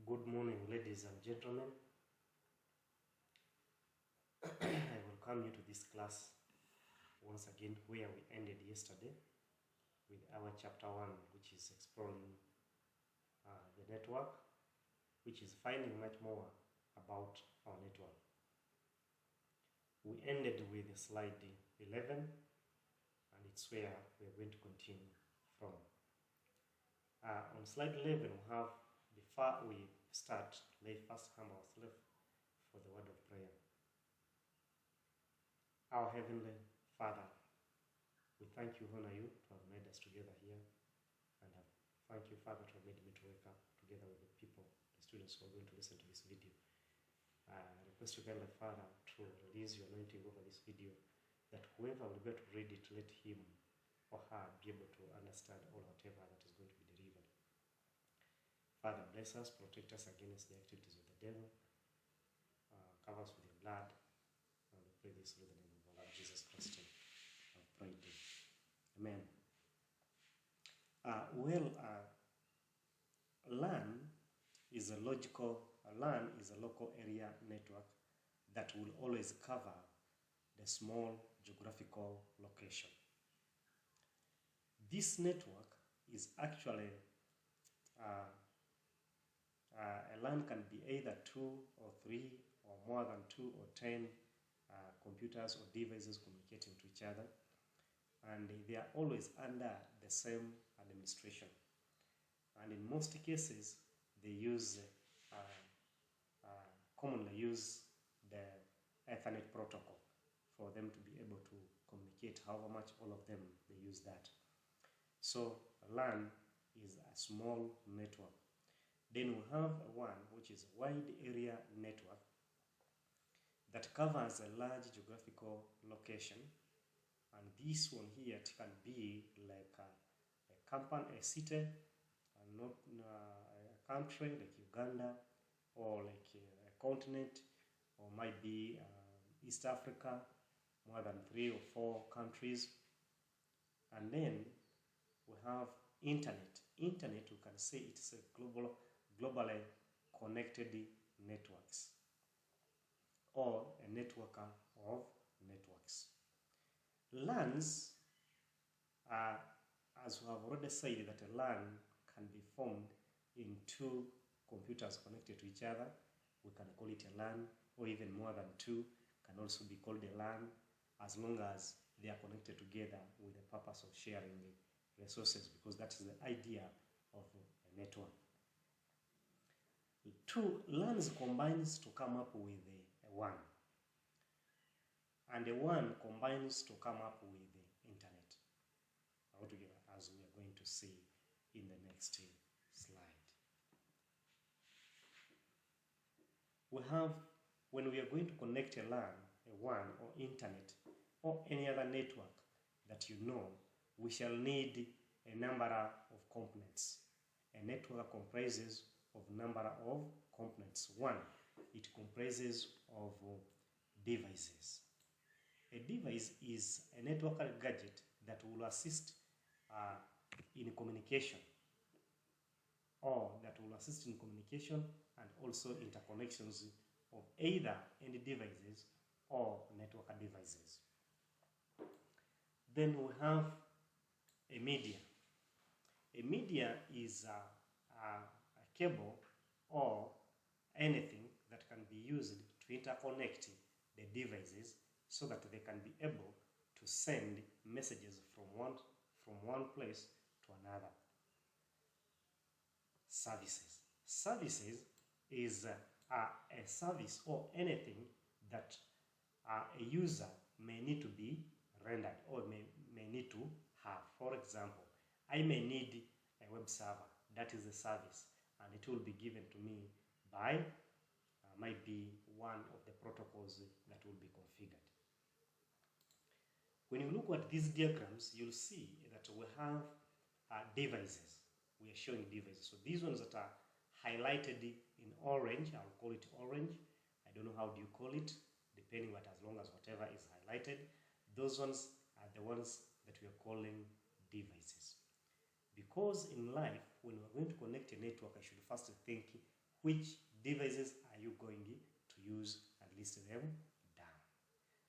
Good morning, ladies and gentlemen. I welcome you to this class once again where we ended yesterday with our chapter 1, which is exploring the network, which is finding much more about our network. We ended with slide 11, and it's where we're going to continue from. On slide 11, we have, before we start, let's first humble ourselves for the word of prayer. Our Heavenly Father, we thank you, honor you to have made us together here, and thank you, Father, to have made me to wake up together with the people, the students who are going to listen to this video. I request you, Heavenly Father, to release your anointing over this video, that whoever will be able to read it, let him or her be able to understand all whatever that is going to be delivered. Father, bless us, protect us against the activities of the devil, cover us with your blood, and we pray this through the name of our Lord Jesus Christ. I've prayed. Amen. LAN is a local area network that will always cover the small geographical location. This network is actually a LAN can be either 2 or 3 or more than 2 or 10 computers or devices communicating to each other, and they are always under the same administration. And in most cases, they use commonly use the Ethernet protocol for them to be able to communicate. However much all of them they use that. So LAN is a small network. Then we have one which is a wide area network that covers a large geographical location, and this one here, it can be like a company, a city, a country like Uganda, or like a continent, or might be East Africa, more than 3 or 4 countries. And then we have internet. Internet, we can say it's a globally connected networks, or a networker of networks. LANs, as we have already said, that a LAN can be formed in 2 computers connected to each other. We can call it a LAN, or even more than 2 can also be called a LAN, as long as they are connected together with the purpose of sharing the resources, because that is the idea of a network. 2 LANs combines to come up with a 1, and a 1 combines to come up with the internet altogether, as we are going to see in the next slide. We have, when we are going to connect a LAN, a 1, or internet, or any other network that you know, we shall need a number of components. A network comprises of number of components. 1, it comprises of devices. A device is a network gadget that will assist in communication, or that will assist in communication and also interconnections of either any devices or network devices. Then we have a media. A media is a cable or anything that can be used to interconnect the devices so that they can be able to send messages from one place to another. Services. Services is a service or anything that a user may need to be rendered or may need to have. For example, I may need a web server. That is a service, and it will be given to me by might be one of the protocols that will be configured. When you look at these diagrams, you'll see that we have devices. We are showing devices. So these ones that are highlighted in orange, I'll call it orange. I don't know how do you call it, depending, but as long as whatever is highlighted, those ones are the ones that we are calling devices. Because in life, when we're going to connect a network, I should first think which devices are you going to use and list them down,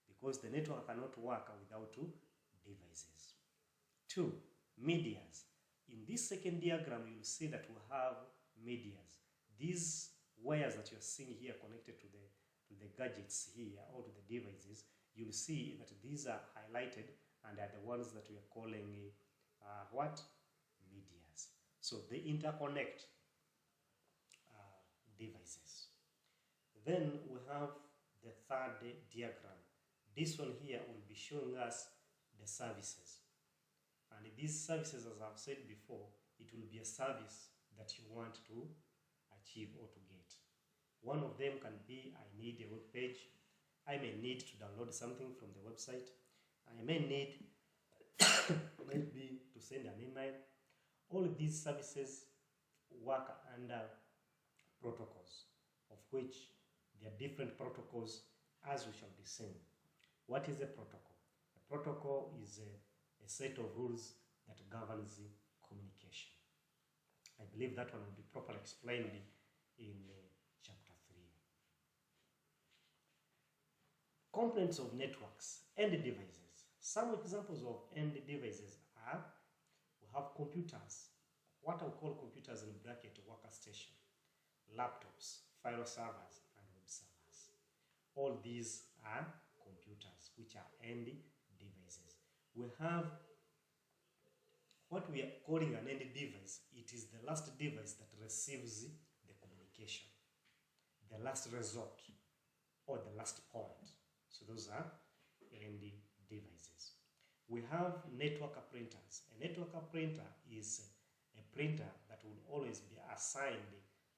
because the network cannot work without two devices. 2. Medias. In this second diagram, you'll see that we have medias. These wires that you're seeing here connected to the gadgets here, or to the devices, you'll see that these are highlighted and are the ones that we are calling what? Medias. So they interconnect devices. Then we have the third diagram. This one here will be showing us the services. And these services, as I've said before, it will be a service that you want to achieve or to get. One of them can be, I need a web page. I may need to download something from the website. I may need maybe to send an email. All of these services work under protocols, of which there are different protocols, as we shall be seeing. What is a protocol? A protocol is a set of rules that governs the communication. I believe that one will be properly explained in chapter 3. Components of networks and devices. Some examples of end devices are, we have computers, what I call computers in bracket workstation, laptops, file servers, and web servers. All these are computers, which are end devices. We have what we are calling an end device. It is the last device that receives the communication, the last resort, or the last point. So those are end devices. We have network printers. A network printer is a printer that will always be assigned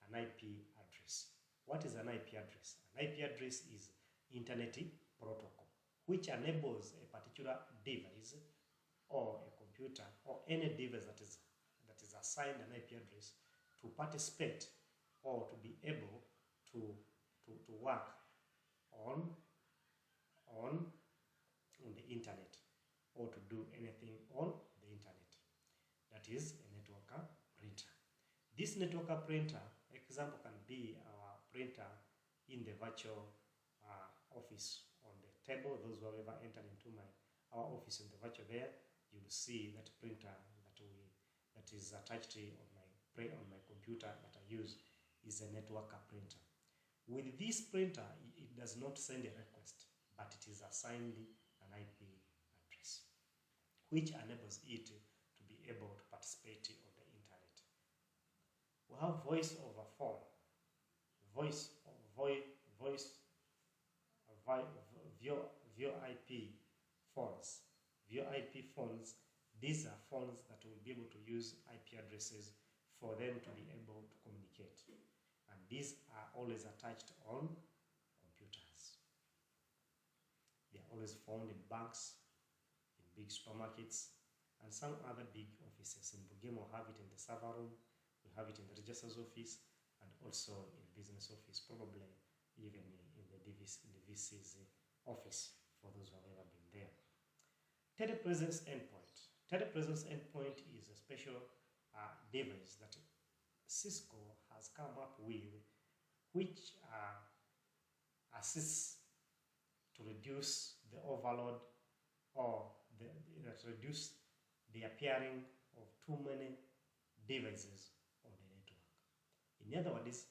an IP address. What is an IP address? An IP address is Internet Protocol, which enables a particular device or a computer or any device that is assigned an IP address to participate or to be able to work on the internet, or to do anything on the internet. That is a network printer. This network printer example can be our printer in the virtual office on the table. Those who have ever entered into our office in the virtual there, you will see that printer that is attached on my computer that I use is a network printer. With this printer, it does not send a request, but it is assigned an IP address, which enables it to be able to participate on the internet. We have voice over phone, VoIP phones. VoIP phones, these are phones that will be able to use IP addresses for them to be able to communicate. And these are always attached on computers. They are always found in banks, in big supermarkets, and some other big offices. In Bugame, we'll have it in the server room, we have it in the registrar's office, and also in the business office, probably even in the VC's office, for those who have ever been there. Telepresence endpoint. Telepresence endpoint is a special device that Cisco has come up with, which assists to reduce the overload, or reduce the appearing of too many devices on the network. In other words,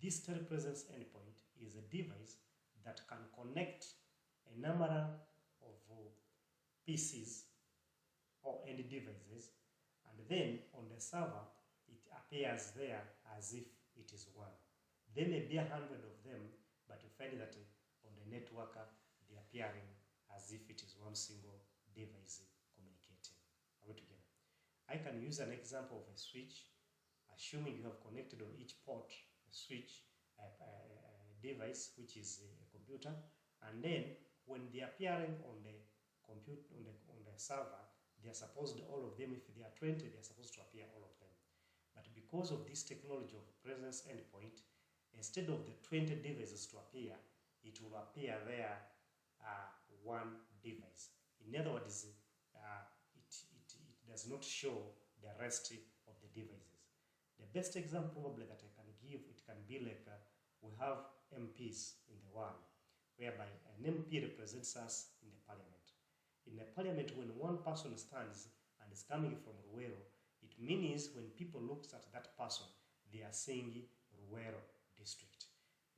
this telepresence endpoint is a device that can connect a number of PCs or any devices, and then on the server it appears there as if it is one. There may be 100 of them, but you find that on the network they are appearing as if it is one single device communicating. Are we together? I can use an example of a switch, assuming you have connected on each port a switch, a device which is a computer, and then when they are appearing on the computer, on the server, they are supposed, all of them, if they are 20, they are supposed to appear all of them. But because of this technology of presence endpoint, instead of the 20 devices to appear, it will appear there one device. In other words, it does not show the rest of the devices. The best example probably that I can give, it can be like we have MPs in the world, whereby an MP represents us in the parliament. In the parliament, when one person stands and is coming from Ruwero, it means when people look at that person, they are saying Ruwero district.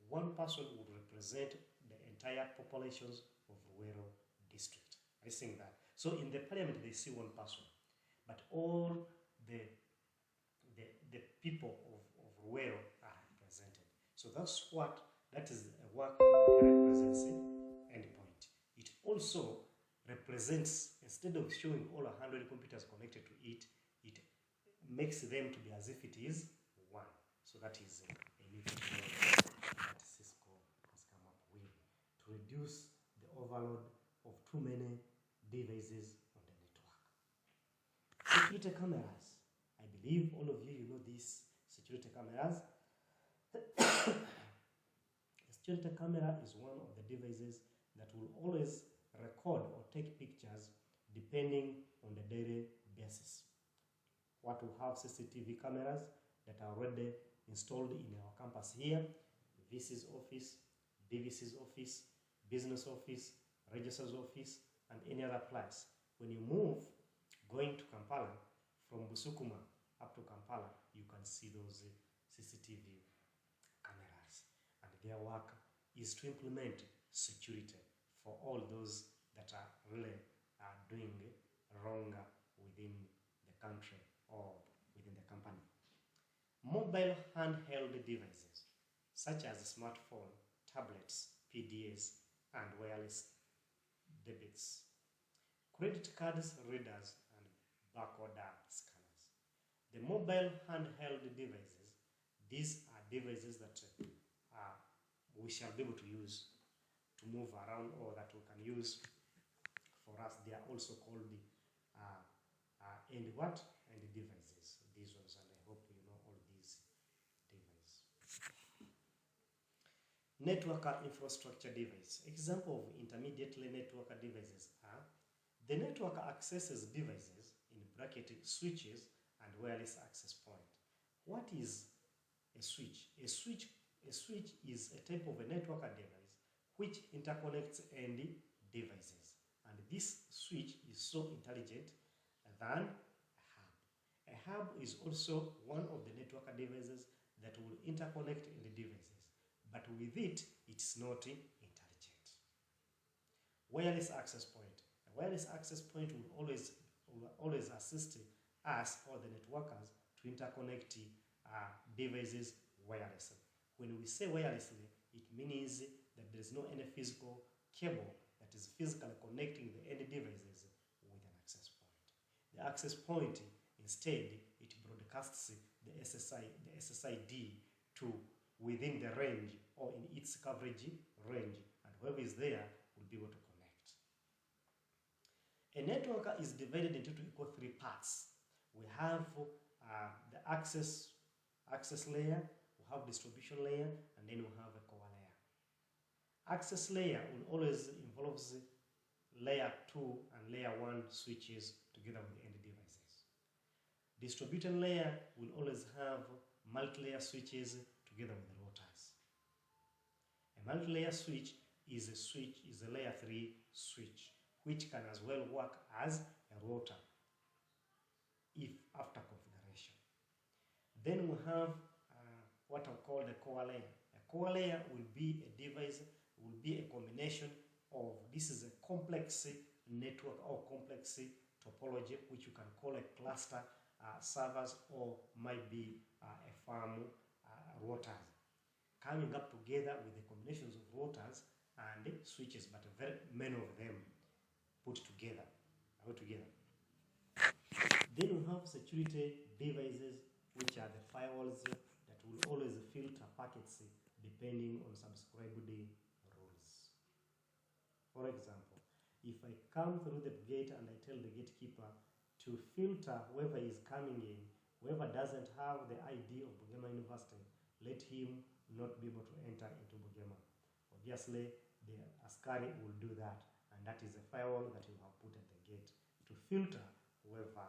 One person would represent the entire populations of Ruwero district. I think that. So in the parliament, they see one person, but all the people of Ruwero are represented. So that is a work of the representation endpoint. It also represents, instead of showing all 100 computers connected to it, it makes them to be as if it is one. So that is a new technology that Cisco has come up with to reduce the overload of too many devices on the network. Security cameras. I believe all of you know these security cameras. A security camera is one of the devices that will always record or take pictures depending on the daily basis. What we have CCTV cameras that are already installed in our campus here, VC's office, DVC's office, business office, registrar's office, and any other place. When you move going to Kampala, from Busukuma up to Kampala, you can see those CCTV cameras. And their work is to implement security for all those that are really doing wrong within the country or within the company. Mobile handheld devices such as smartphone, tablets, PDAs, and wireless debits, credit cards, readers, and barcode scanners. The mobile handheld devices, these are devices that we shall be able to use to move around, or that we can use for us. They are also called the end devices. These ones, and I hope you know all these devices. Network infrastructure device. Example of intermediately network devices are the network accesses devices, in bracket switches and wireless access point. What is a switch? A switch is a type of a network device which interconnects end devices. And this switch is so intelligent than a hub. A hub is also one of the network devices that will interconnect end devices, but with it, it's not intelligent. Wireless access point. A wireless access point will always assist us or the networkers to interconnect devices wirelessly. When we say wirelessly, it means that there is no any physical cable that is physically connecting the end devices with an access point. The access point, instead, it broadcasts the SSID to within the range or in its coverage range, and whoever is there will be able to connect. A network is divided into equal three parts. We have the access layer, we have distribution layer, and then we have a core layer. Access layer will always involves layer 2 and layer 1 switches together with the end devices. Distribution layer will always have multi-layer switches together with the routers. A multi-layer switch is a layer 3 switch, which can as well work as a router if after configuration. Then we have what I call the core layer. A core layer will be a device, will be a combination of, this is a complex network or complex topology, which you can call a cluster servers, or might be a farm routers, coming up together with the combinations of routers and switches, but very many of them put together. Then we have security devices, which are the firewalls that will always filter packets depending on subscribed rules. For example, if I come through the gate and I tell the gatekeeper to filter whoever is coming in, whoever doesn't have the ID of Bugema University, let him not be able to enter into Bugema. Obviously, the Askari will do that, and that is a firewall that you have put at the gate to filter whoever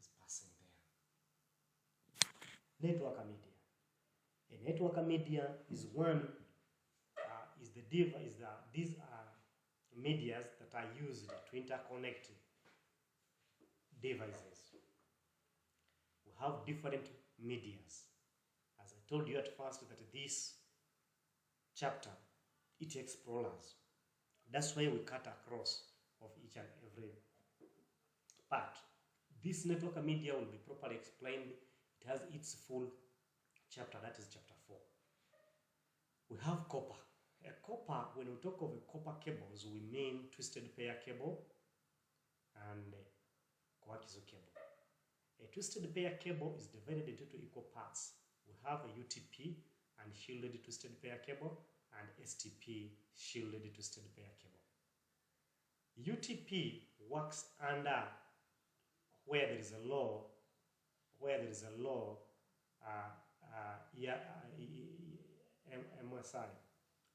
is passing there. Network media. A network media is these are medias that are used to interconnect devices. We have different medias. As I told you at first that this chapter, it explores. That's why we cut across of each and every part. This network media will be properly explained. It has its full chapter, that is chapter 4. We have copper. A copper, when we talk of a copper cables, we mean twisted pair cable and coaxial cable. A twisted pair cable is divided into two equal parts. We have a UTP and shielded twisted pair cable and STP shielded twisted pair cable. UTP works under where there is a low MSI,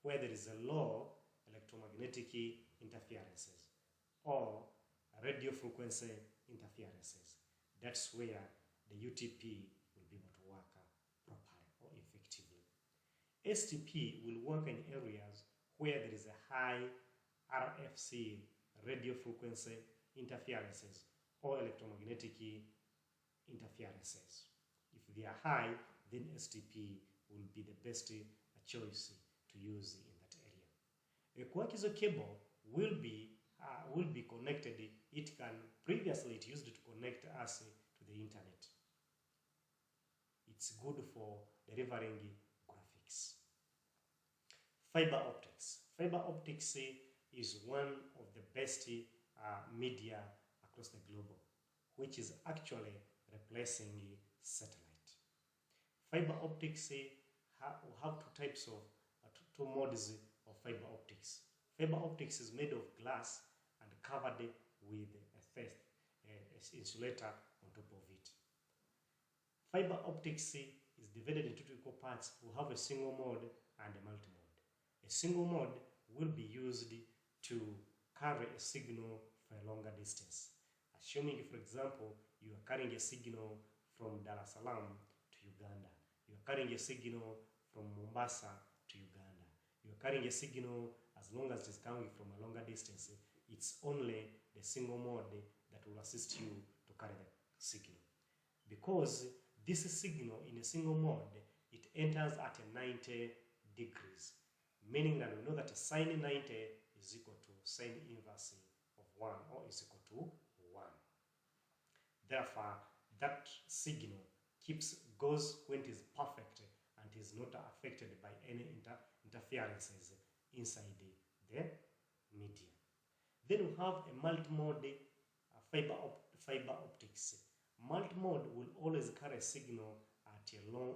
where there is a low electromagnetic interferences or radio frequency interferences. That's where the UTP will be able to work properly or effectively. STP will work in areas where there is a high RFC, radio frequency interferences or electromagnetic interferences. If they are high, then STP will be the best choice to use in that area. A coaxial cable will be connected. It can previously it used to connect us to the internet. It's good for delivering graphics. Fiber optics. Fiber optics is one of the best media across the globe, which is actually replacing satellite. Fiber optics have two types of two modes of fiber optics. Fiber optics is made of glass and covered with a insulator on top of it. Fiber optics is divided into two equal parts. We have a single mode and a multi-mode. A single mode will be used to carry a signal for a longer distance. Assuming, for example, you are carrying a signal from Dar es Salaam to Uganda. You are carrying a signal from Mombasa to Uganda. You are carrying a signal as long as it is coming from a longer distance. It's only the single mode that will assist you to carry the signal. Because this signal in a single mode, it enters at a 90 degrees, meaning that we know that sine 90 is equal to sine inverse of 1 or is equal to 1. Therefore, that signal goes when it is perfect and is not affected by any interferences inside the media. Then we have a multi-mode fiber optics. Multi-mode will always carry a signal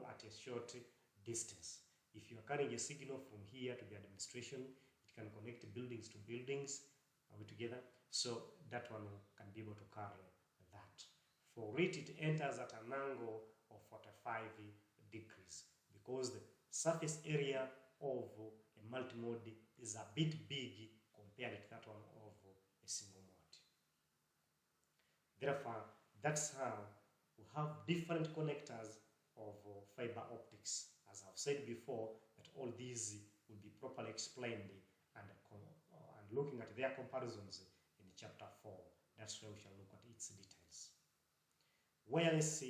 at a short distance. If you are carrying a signal from here to the administration, it can connect buildings to buildings together. So that one can be able to carry that. For it, it enters at an angle of 45 degrees because the surface area of a multi-mode is a bit big compared to that one of a single mode. Therefore, that's how we have different connectors of fiber optics. As I've said before, that all these will be properly explained and looking at their comparisons in chapter 4. That's where we shall look at its details. Wireless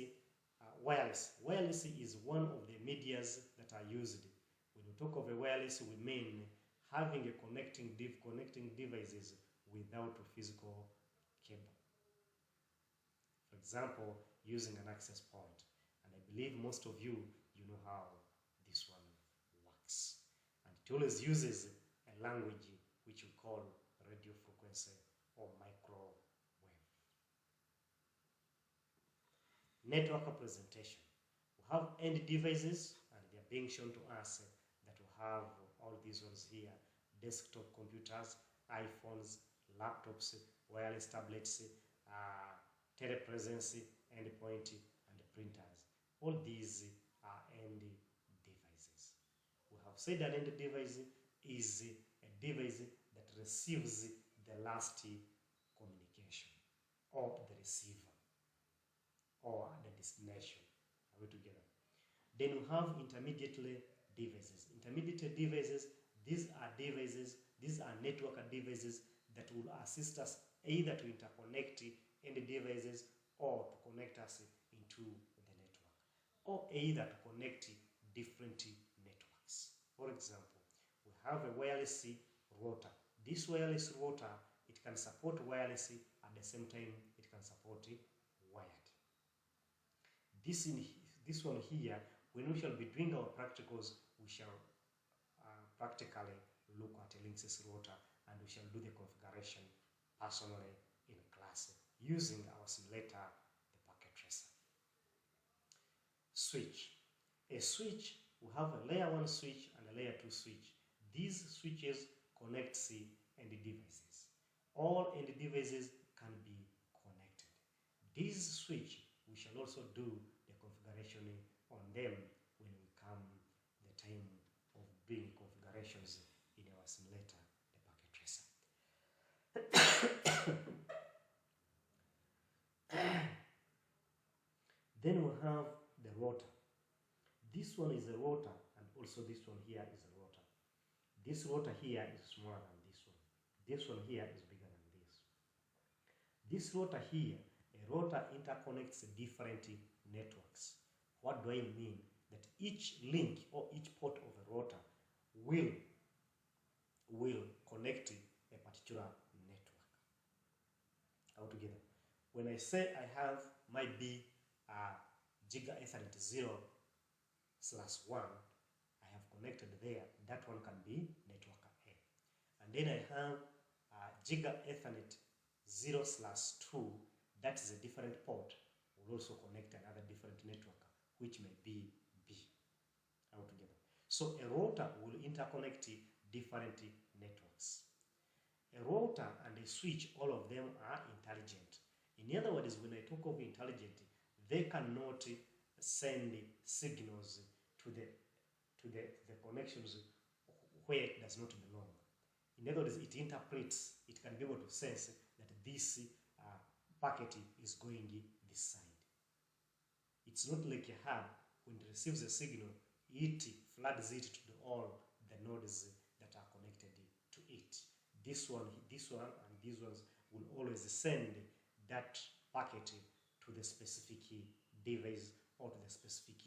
is one of the medias that are used. When we talk of a wireless, we mean having a connecting devices without a physical cable. For example, using an access point. And I believe most of you know how this one works. And it always uses a language which we call radio frequency or microwave. Network representation. We have end devices, and they are being shown to us that we have all these ones here: desktop computers, iPhones, laptops, wireless tablets, telepresence, endpoint, and printers. All these are end devices. We have said an end device is a device that receives the last communication, or the receiver, or the destination. Are we together? Then we have intermediate devices. Intermediate devices, these are network devices that will assist us either to interconnect any devices or to connect us into the network, or either to connect different networks. For example, we have a wireless router. This wireless router, it can support wireless, at the same time it can support wired. This one here, when we shall be doing our practicals, we shall practically look at a Linksys router, and we shall do the configuration personally in class using our simulator, the packet tracer. Switch. A switch, we have a layer 1 switch and a layer 2 switch. These switches connect end devices. All end devices can be connected. This switch, we shall also do the configuration on them when we come the time of doing configurations in our simulator, the packet tracer. Then we have the router. This one is a router, and also this one here is a router. This router here is smaller than this one. This one here is bigger than this. This router here, a router interconnects different networks. What do I mean? That each link or each port of a router will connect a particular network altogether. When I say I have might be Giga Ethernet 0/1, I have connected there. That one can be network A. And then I have Giga Ethernet 0/2. That is a different port. We'll also connect another different network, which may be B altogether. So a router will interconnect different networks. A router and a switch, all of them are intelligent. In other words, when I talk of intelligent, they cannot send signals to the connections where it does not belong. In other words, it interprets, it can be able to sense that this packet is going this side. It's not like a hub. When it receives a signal, it floods it to all the nodes that are connected to it. This one, and these ones will always send that packet to the specific device or to the specific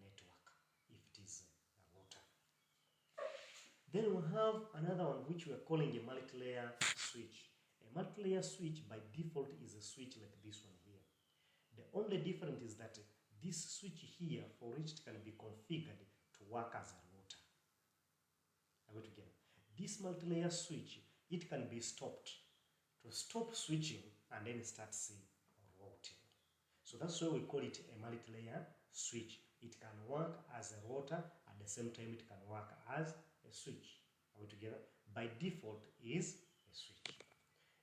network, if it is a router. Then we have another one which we are calling a multi-layer switch. A multi-layer switch by default is a switch like this one here. The only difference is that this switch here, for which it can be configured to work as a router. Are we together? This multi-layer switch, it can be stopped. To stop switching and then start routing. So that's why we call it a multi-layer switch. It can work as a router, at the same time it can work as a switch. Are we together? By default is a switch.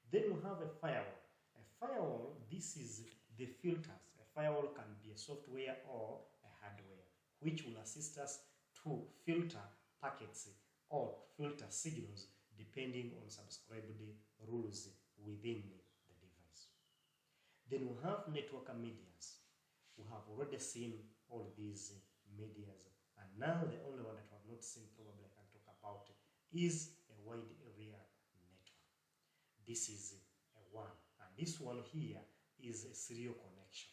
Then we have a firewall. A firewall, this is the filters. A firewall can be a software or a hardware, which will assist us to filter packets or filter signals depending on subscribed rules within the device. Then we have network medias. We have already seen all these medias, and now the only one that we have not seen, probably I can talk about, is a wide area network. This is a one, and this one here is a serial connection.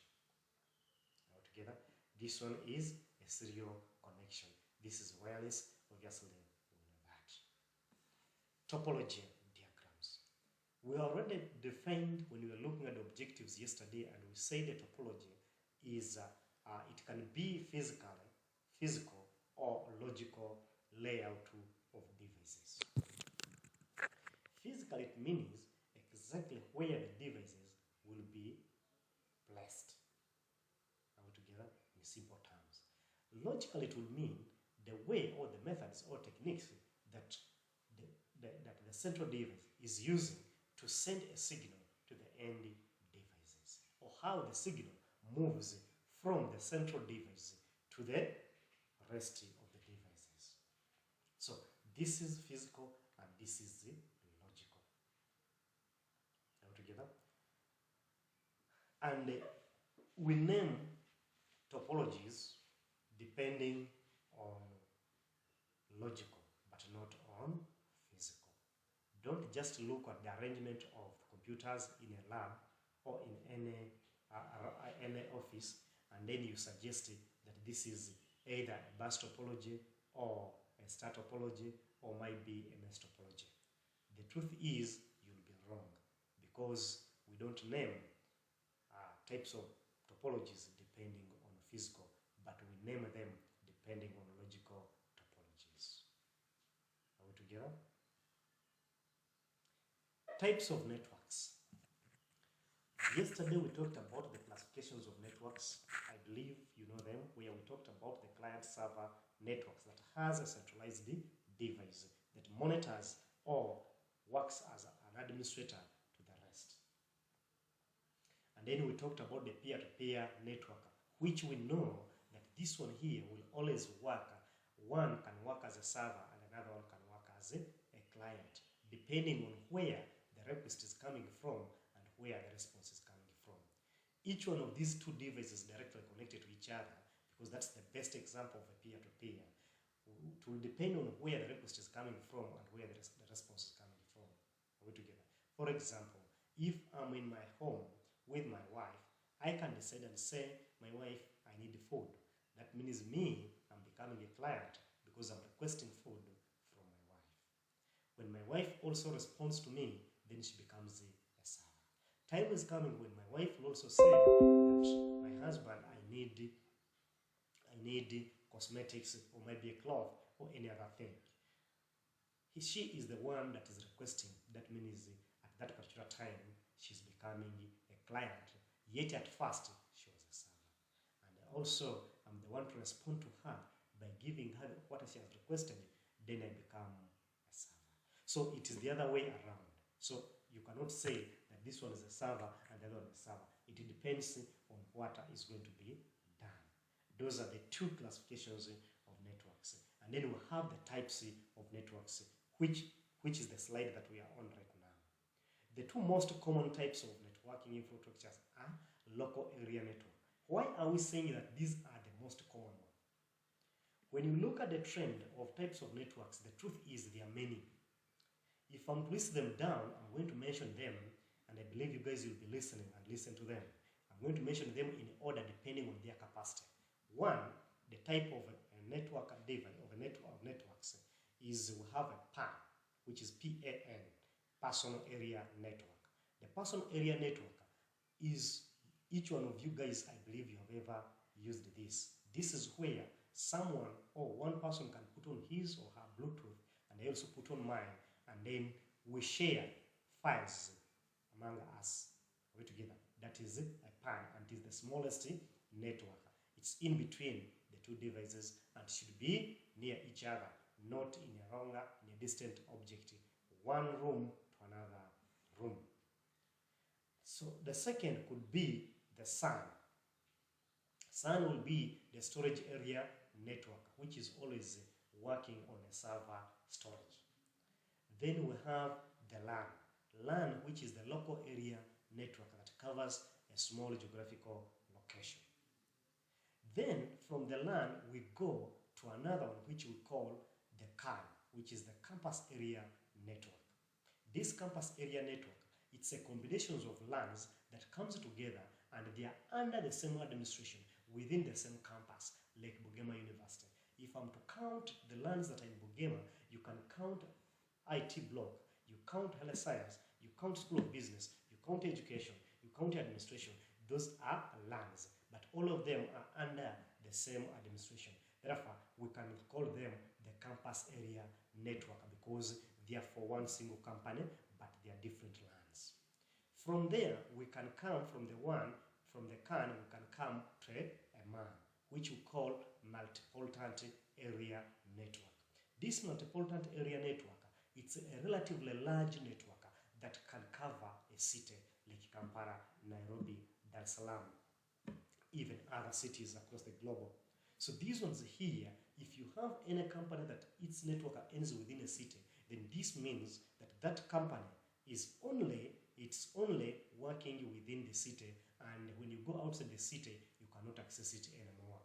Altogether, this one is a serial connection. This is wireless, obviously we know that. Topology diagrams. We already defined when we were looking at the objectives yesterday, and we say the topology is it can be physical or logical layout of devices. Physical, it means exactly where the devices will be placed. Are we together? In simple terms. Logical, it will mean the way or the methods or techniques that the central device is using to send a signal to the end devices, or how the signal moves from the central device to the rest of the devices. So this is physical and this is the logical. Are we together? And we name topologies depending on logical, but not on physical. Don't just look at the arrangement of computers in a lab or in any office and then you suggest that this is either a bus topology or a star topology or might be a mesh topology. The truth is you'll be wrong because we don't name types of topologies depending on physical, but we name them depending on logical topologies. Are we together? Types of networks. Yesterday we talked about the classifications of networks. I believe you know them, where we talked about the client-server networks that has a centralized device that monitors or works as an administrator to the rest. And then we talked about the peer-to-peer network, which we know that this one here will always work. One can work as a server and another one can work as a client, depending on where the request is coming from and where the response is coming from. Each one of these two devices is directly connected to each other because that's the best example of a peer-to-peer. It will depend on where the request is coming from and where the response is coming from. Are we together? For example, if I'm in my home with my wife, I can decide and say, my wife, I need food. That means me, I'm becoming a client because I'm requesting food from my wife. When my wife also responds to me, then she becomes a server. Time is coming when my wife will also say that my husband, I need cosmetics or maybe a cloth or any other thing. She is the one that is requesting. That means at that particular time, she's becoming a client. Yet at first, she was a server. And also, I'm the one to respond to her by giving her what she has requested. Then I become a server. So it is the other way around. So you cannot say that this one is a server and the other one is a server. It depends on what is going to be done. Those are the two classifications of networks. And then we have the types of networks, which is the slide that we are on right now. The two most common types of networking infrastructures are local area network. Why are we saying that these are the most common ones? When you look at the trend of types of networks, the truth is there are many. If I'm to list them down, I'm going to mention them, and I believe you guys will be listening and listen to them. I'm going to mention them in order depending on their capacity. One, the type of a network device of a network of networks is we have a PAN, which is PAN, Personal Area Network. The personal area network is, each one of you guys, I believe you have ever used this. This is where someone or one person can put on his or her Bluetooth, and I also put on mine, and then we share files among us. We're together. That is a PAN, and it is the smallest network. It's in between the two devices and should be near each other, not in a distant object, one room to another room. So the second could be the SAN. SAN will be the storage area network, which is always working on a server storage. Then we have the LAN. LAN, which is the local area network that covers a small geographical location. Then from the LAN, we go to another one, which we call the CAN, which is the campus area network. This campus area network, it's a combination of LANs that comes together and they are under the same administration within the same campus, like Bugema University. If I'm to count the LANs that are in Bugema, you can count IT block, you count health science, you count school of business, you count education, you count administration. Those are LANs, but all of them are under the same administration. Therefore, we can call them the campus area network because they are for one single company, but they are different LANs. From there, we can come from the CAN, we can come to a MAN, which we call multipotent area network. This multipotent area network, it's a relatively large network that can cover a city like Kampala, Nairobi, Dar es Salaam, even other cities across the globe. So these ones here, if you have any company that its network ends within a city, then this means that that company is only working within the city, and when you go outside the city, you cannot access it anymore.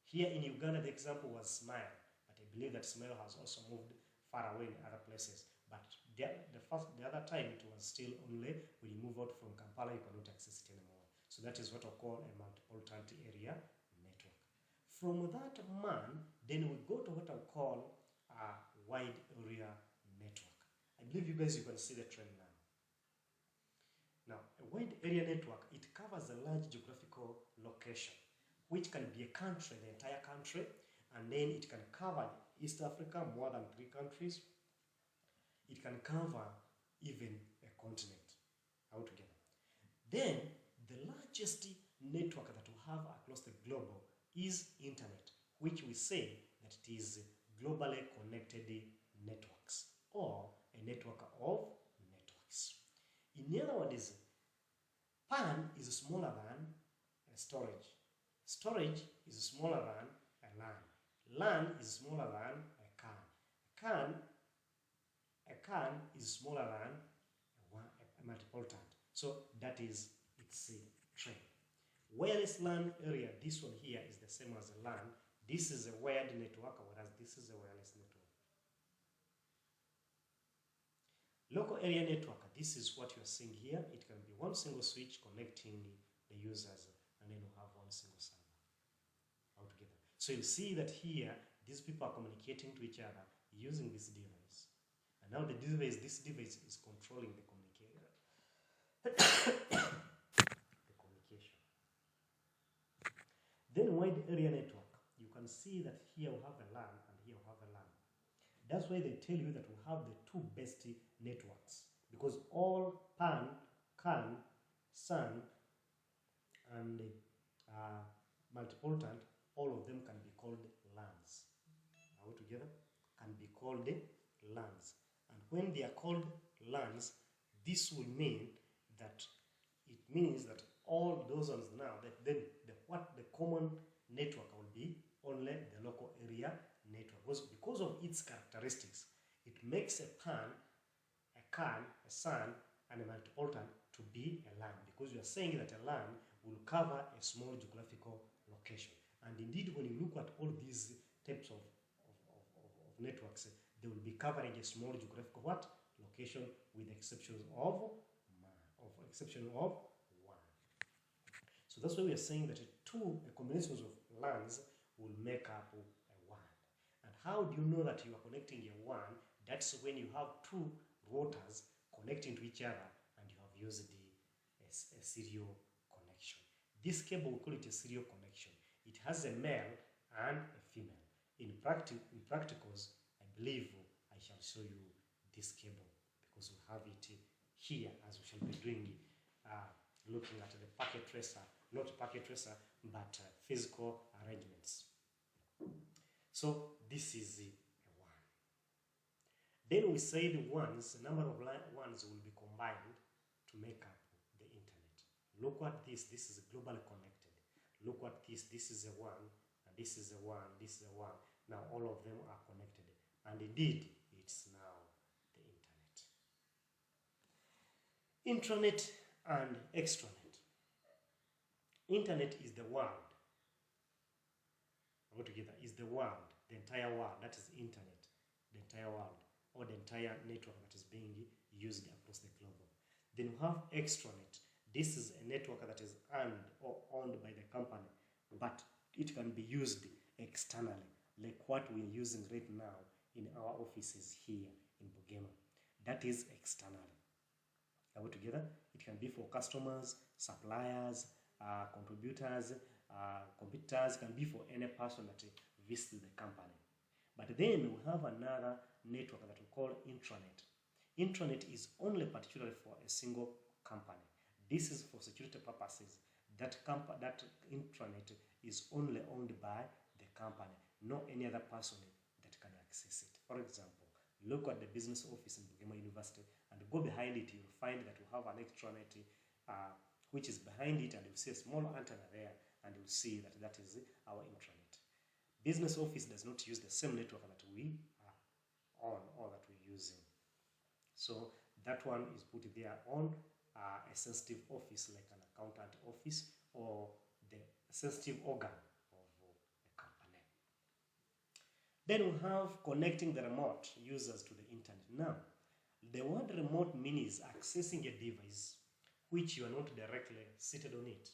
Here in Uganda, the example was Smile, but I believe that Smile has also moved far away in other places. But the other time it was still only when you move out from Kampala, you cannot access it anymore. So that is what I call a multipotent area network. From that MAN, then we go to what I call a wide area network. I believe you guys, you can see the trend now. Now, a wide area network, it covers a large geographical location, which can be a country, the entire country, and then it can cover East Africa, more than 3 countries. It can cover even a continent altogether. Then, the largest network that we have across the globe is internet, which we say that it is globally connected networks, or a network of networks. In other words, PAN is smaller than storage. Storage is smaller than a LAN. LAN is smaller than a CAN. A CAN is smaller than a multipotent. So that is its trend. Wireless LAN area, this one here is the same as a LAN. This is a wired network, whereas this is a wireless network. Local area network, this is what you're seeing here. It can be one single switch connecting the users, and then you have one single server altogether. So you see that here, these people are communicating to each other using this device. And now this device is controlling the communication. Then wide area network, you can see that here we have a LAN and here we have a LAN. That's why they tell you that we have the 2 best networks, because all PAN, CAN, SAN, and multipotent, all of them can be called LANs. All together can be called LANs. And when they are called LANs, this will mean that all those ones now, then the common network will be only the local area network. Because of its characteristics, it makes a PAN, a CAN, a SAN, and a multipotent to be a LAN, because you are saying that a LAN will cover a small geographical location. And indeed, when you look at all these types of networks, they will be covering a small geographical location, with the exceptions of one. So that's why we are saying that a combination of LANs will make up a WAN. And how do you know that you are connecting a WAN? That's when you have 2 routers connecting to each other and you have used a serial connection. This cable, we call it a serial connection. It has a male and a female. In practicals, I believe I shall show you this cable, because we have it here, as we shall be doing looking at the packet tracer, not packet tracer, but physical arrangements. So this is a WAN. Then we say the number of WANs will be combined to make up the internet. Look at this is globally connected. Look at this is a WAN, and this is a WAN, this is a WAN. Now all of them are connected, and indeed it's now the internet. Intranet and extranet. Internet is the world. Altogether is the world, the entire world. That is internet, the entire world, or the entire network that is being used across the globe. Then we have extranet. This is a network that is owned by the company, but it can be used externally, like what we're using right now in our offices here in Bugema. That is externally. Altogether, it can be for customers, suppliers, contributors, competitors, can be for any person that visits the company. But then we have another network that we call intranet. Intranet is only particularly for a single company. This is for security purposes. That intranet is only owned by the company, no any other person that can access it. For example, look at the business office in Bugema University and go behind it, you'll find that we have an extranet which is behind it, and you'll see a small antenna there, and you'll see that that is our intranet. Business office does not use the same network that we are on or that we're using. So that one is put there on a sensitive office, like an accountant office or the sensitive organ of a company. Then we have connecting the remote users to the internet. Now, the word remote means accessing a device which you are not directly seated on it.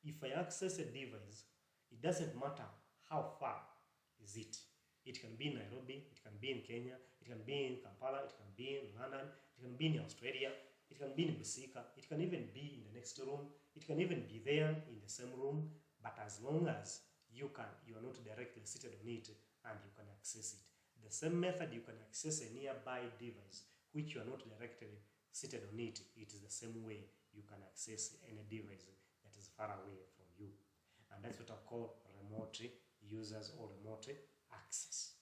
If I access a device, it doesn't matter how far is it. It can be in Nairobi, it can be in Kenya, it can be in Kampala, it can be in London, it can be in Australia, it can be in Busika, it can even be in the next room, it can even be there in the same room, but as long as you are not directly seated on it and you can access it. The same method you can access a nearby device which you are not directly seated on it, it is the same way you can access any device that is far away from you. And that's what I call remote users or remote access.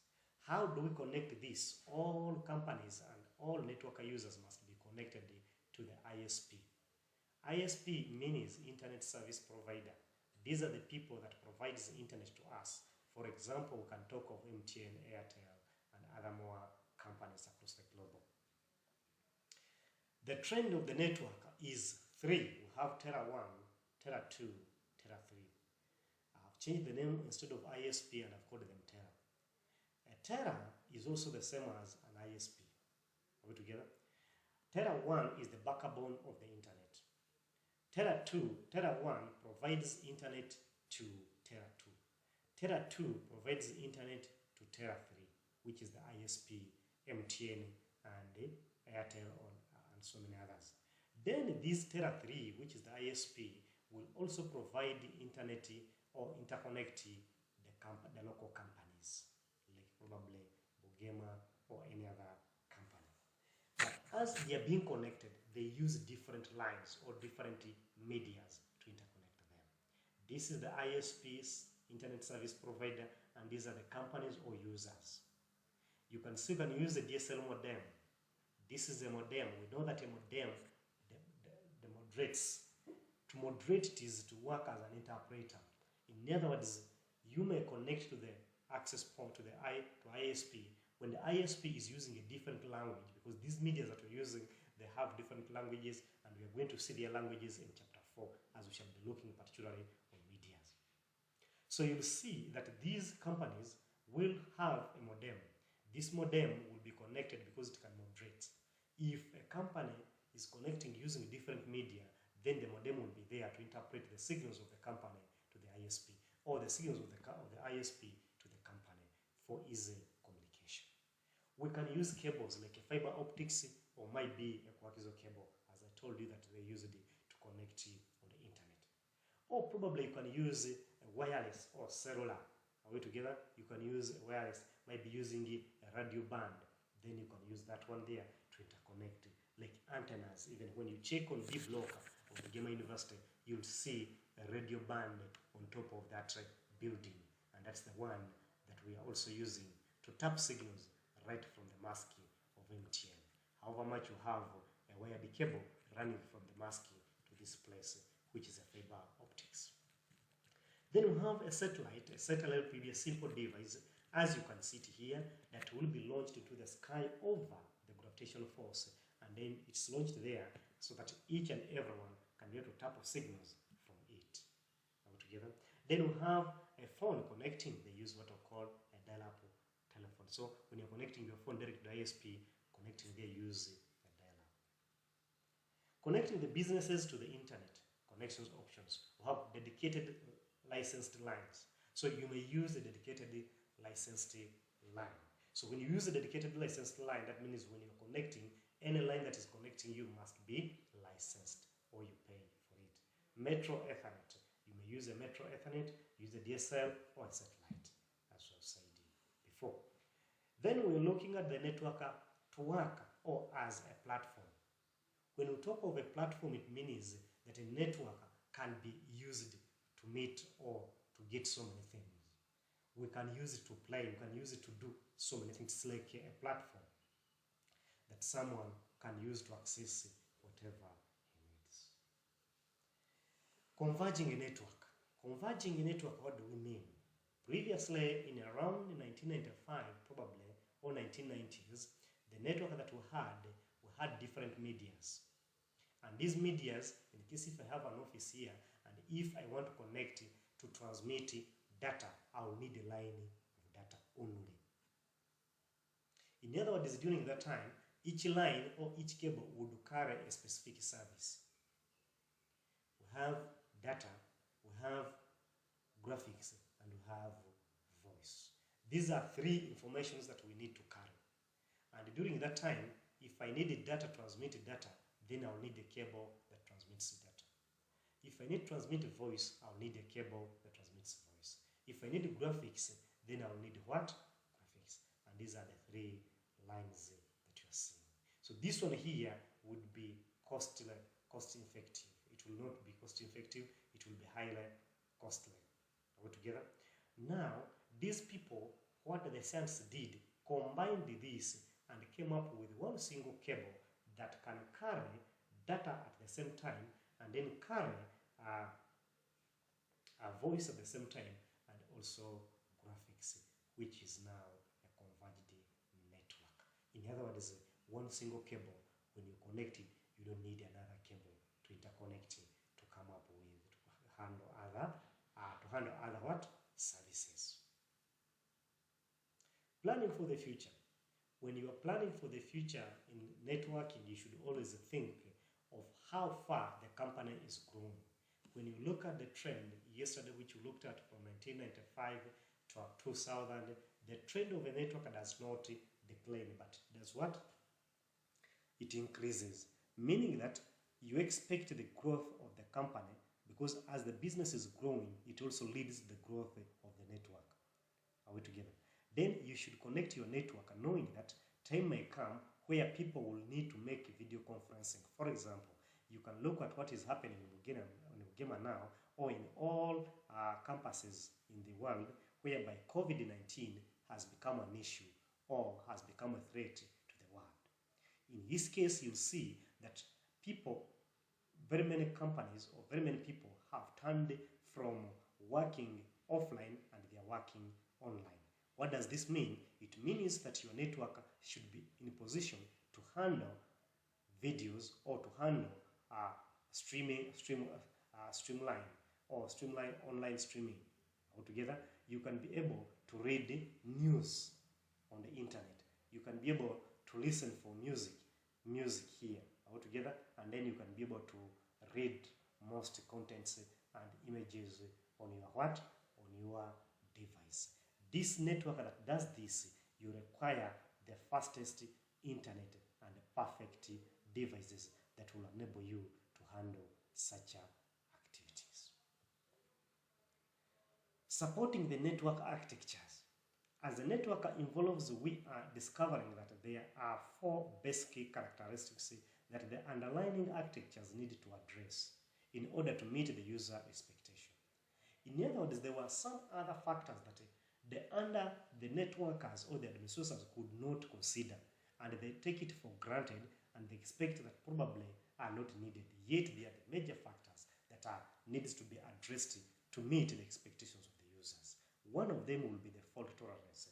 How do we connect this? All companies and all network users must be connected to the ISP. ISP means Internet Service Provider. These are the people that provide the internet to us. For example, we can talk of MTN, Airtel, and other more companies across the globe. The trend of the network is 3. We have Terra 1, Terra 2, Terra 3. I've changed the name instead of ISP and I've called them Terra. Terra is also the same as an ISP. Are we together? Terra 1 is the backbone of the internet. Terra 1 provides internet to Terra 2. Terra 2 provides internet to Terra 3, which is the ISP, MTN, and Airtel, and so many others. Then this Terra 3, which is the ISP, will also provide internet or interconnect the local companies, like probably Bugema or any other company. But as they are being connected, they use different lines or different medias to interconnect them. This is the ISP's Internet Service Provider, and these are the companies or users. You can see you can use the DSL modem. This is a modem. We know that a modem, the moderates. To moderate it is to work as an interpreter. In other words, you may connect to the access point to the ISP when the ISP is using a different language, because these media that we're using, they have different languages, and we are going to see their languages in chapter 4, as we shall be looking particularly on media. So you'll see that these companies will have a modem. This modem will be connected because it can moderate. If a company is connecting using different media, then the modem will be there to interpret the signals of the company to the ISP, or the signals of the ISP to the company for easy communication. We can use cables like a fiber optics, or might be a coaxial cable, as I told you that they use it to connect on the internet. Or probably you can use a wireless or cellular. Are we together? You can use a wireless, might be using a radio band. Then you can use that one there to interconnect, like antennas. Even when you check on the block of the Bugema University, you'll see a radio band on top of that building, and that's the one that we are also using to tap signals right from the mask of MTN. However much you have a wired cable running from the mask to this place, which is a fiber optics. Then we have a satellite. A satellite will be a simple device, as you can see it here, that will be launched into the sky over the gravitational force, and then it's launched there so that each and everyone can be able to tap signals from it. Are we together? Then we have a phone connecting. They use what we call a dial-up telephone. So when you're connecting your phone direct to the ISP, connecting there, use a dial-up. Connecting the businesses to the internet, connections options. We have dedicated licensed lines. So you may use a dedicated licensed line. So when you use a dedicated licensed line, that means when you're connecting, any line that is connecting you must be licensed, or you pay for it. Metro Ethernet. You may use a Metro Ethernet, use a DSL or a satellite, as I've said before. Then we're looking at the network to work or as a platform. When we talk of a platform, it means that a network can be used to meet or to get so many things. We can use it to play, we can use it to do so many things. It's like a platform that someone can use to access whatever he needs. Converging a network. Converging a network, what do we mean? Previously, in around 1995, probably, or 1990s, the network that we had different medias. And these medias, in case if I have an office here, and if I want to connect to transmit data, I will need a line of data only. In other words, during that time, each line or each cable would carry a specific service. We have data, we have graphics, and we have voice. These are three informations that we need to carry. And during that time, if I needed data, transmit data, then I'll need a cable that transmits data. If I need to transmit voice, I'll need a cable that transmits voice. If I need graphics, then I'll need what? Graphics. And these are the three lines that you are seeing. So this one here would be cost effective. It will not be cost effective, it will be highly costly. Are we together? Now, these people, what the science did, combined this and came up with one single cable that can carry data at the same time and then carry a voice at the same time and also graphics, which is now a converged network. In other words, one single cable, when you connect it, you don't need another cable to interconnect it to come up with, to handle other what? Services. Planning for the future. When you are planning for the future in networking, you should always think of how far the company is growing. When you look at the trend, yesterday which we looked at from 1995 to 2000, the trend of a network does not decline, but does what? It increases, meaning that you expect the growth of the company because as the business is growing, it also leads the growth of the network. Are we together? Then you should connect your network knowing that time may come where people will need to make video conferencing. For example, you can look at what is happening in Ugema now or in all campuses in the world whereby COVID-19 has become an issue or has become a threat to the world. In this case, you'll see that people, very many companies or very many people have turned from working offline and they are working online. What does this mean? It means that your network should be in a position to handle videos or to handle streamline online streaming. Altogether, you can be able to read news on the internet. You can be able to listen for music here altogether, and then you can be able to read most contents and images on your what? On your device. This network that does this, you require the fastest internet and perfect devices that will enable you to handle such activities. Supporting the network architectures. As the network evolves, we are discovering that there are 4 basic characteristics that the underlying architectures need to address in order to meet the user expectation. In other words, there were some other factors that the networkers or the administrators could not consider, and they take it for granted and they expect that probably are not needed. Yet they are the major factors that are needs to be addressed to meet the expectations of the users. One of them will be the fault tolerance.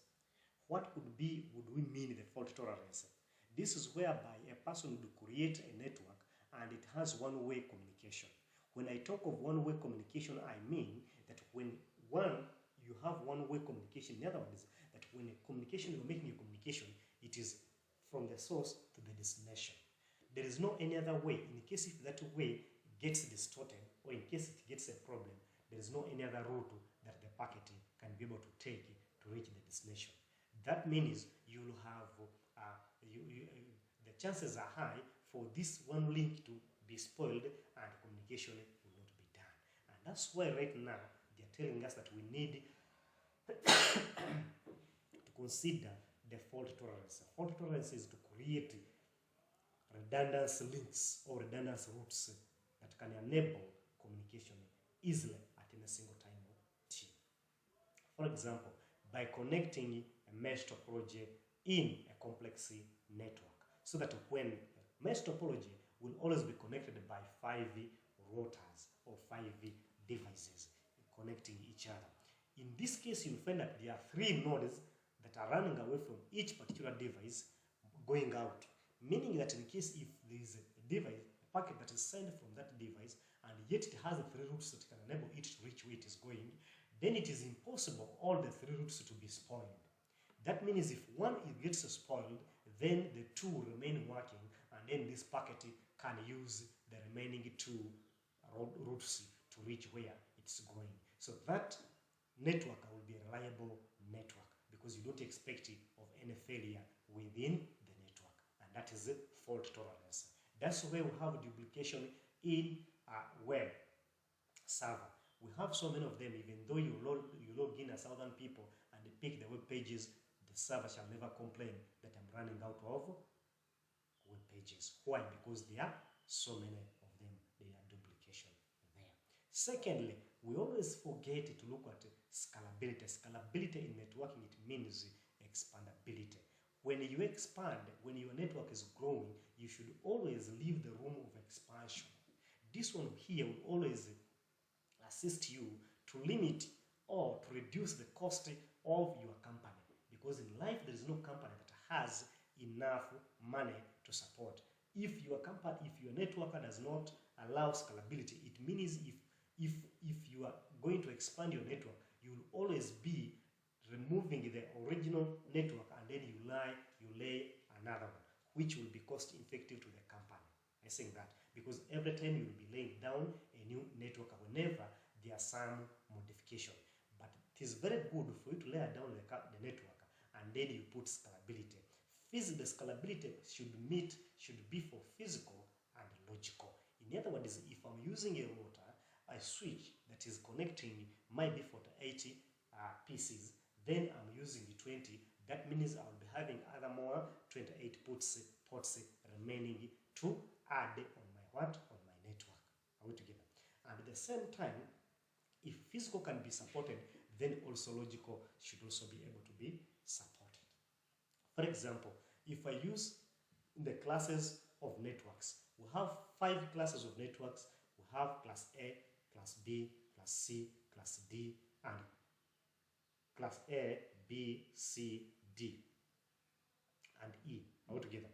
What would we mean the fault tolerance? This is whereby a person would create a network and it has one-way communication. When I talk of one-way communication, I mean that when you have one-way communication, in other words, that when you're making a communication, it is from the source to the destination. There is no any other way. In case if that way gets distorted or in case it gets a problem, there is no any other route that the packet can be able to take to reach the destination. That means you will have the chances are high for this one link to be spoiled and communication will not be done. And that's why right now they are telling us that we need to consider the fault tolerance. Fault tolerance is to create redundant links or redundant routes that can enable communication easily at any single time T. For example, by connecting a mesh topology in a complex network, so that when mesh topology will always be connected by 5 routers or 5 devices connecting each other. In this case, you'll find that there are 3 nodes that are running away from each particular device going out, meaning that in case if there is a device, a packet that is sent from that device, and yet it has 3 routes that can enable it to reach where it is going, then it is impossible all the 3 routes to be spoiled. That means if one gets spoiled, then the 2 remain working, and then this packet can use the remaining 2 routes to reach where it's going. So that network will be a reliable network because you don't expect of any failure within the network, and that is fault tolerance. That's where we have duplication in a web server. We have so many of them. Even though you log in 1,000 people and pick the web pages, the server shall never complain that I'm running out of web pages. Why? Because there are so many of them. There are duplication there. Secondly, we always forget to look at scalability. Scalability in networking, it means expandability. When you expand, when your network is growing, you should always leave the room of expansion. This one here will always assist you to limit or to reduce the cost of your company. Because in life, there is no company that has enough money to support. If your network does not allow scalability, it means if you are going to expand your network, you will always be removing the original network, and then you lay another one, which will be cost effective to the company. I think that because every time you will be laying down a new network whenever there are some modification. But it is very good for you to lay down the network and then you put scalability. The scalability should be for physical and logical. In other words, if I'm using a router, a switch that is connecting my B48 PCs, then I'm using 20. That means I'll be having other more 28 ports remaining to add on my network. Are we together? And at the same time, if physical can be supported, then also logical should also be able to be supported. For example, if I use the classes of networks, we have 5 classes of networks. We have class A, class B, class C, class D, and class A, B, C, D, and E all together.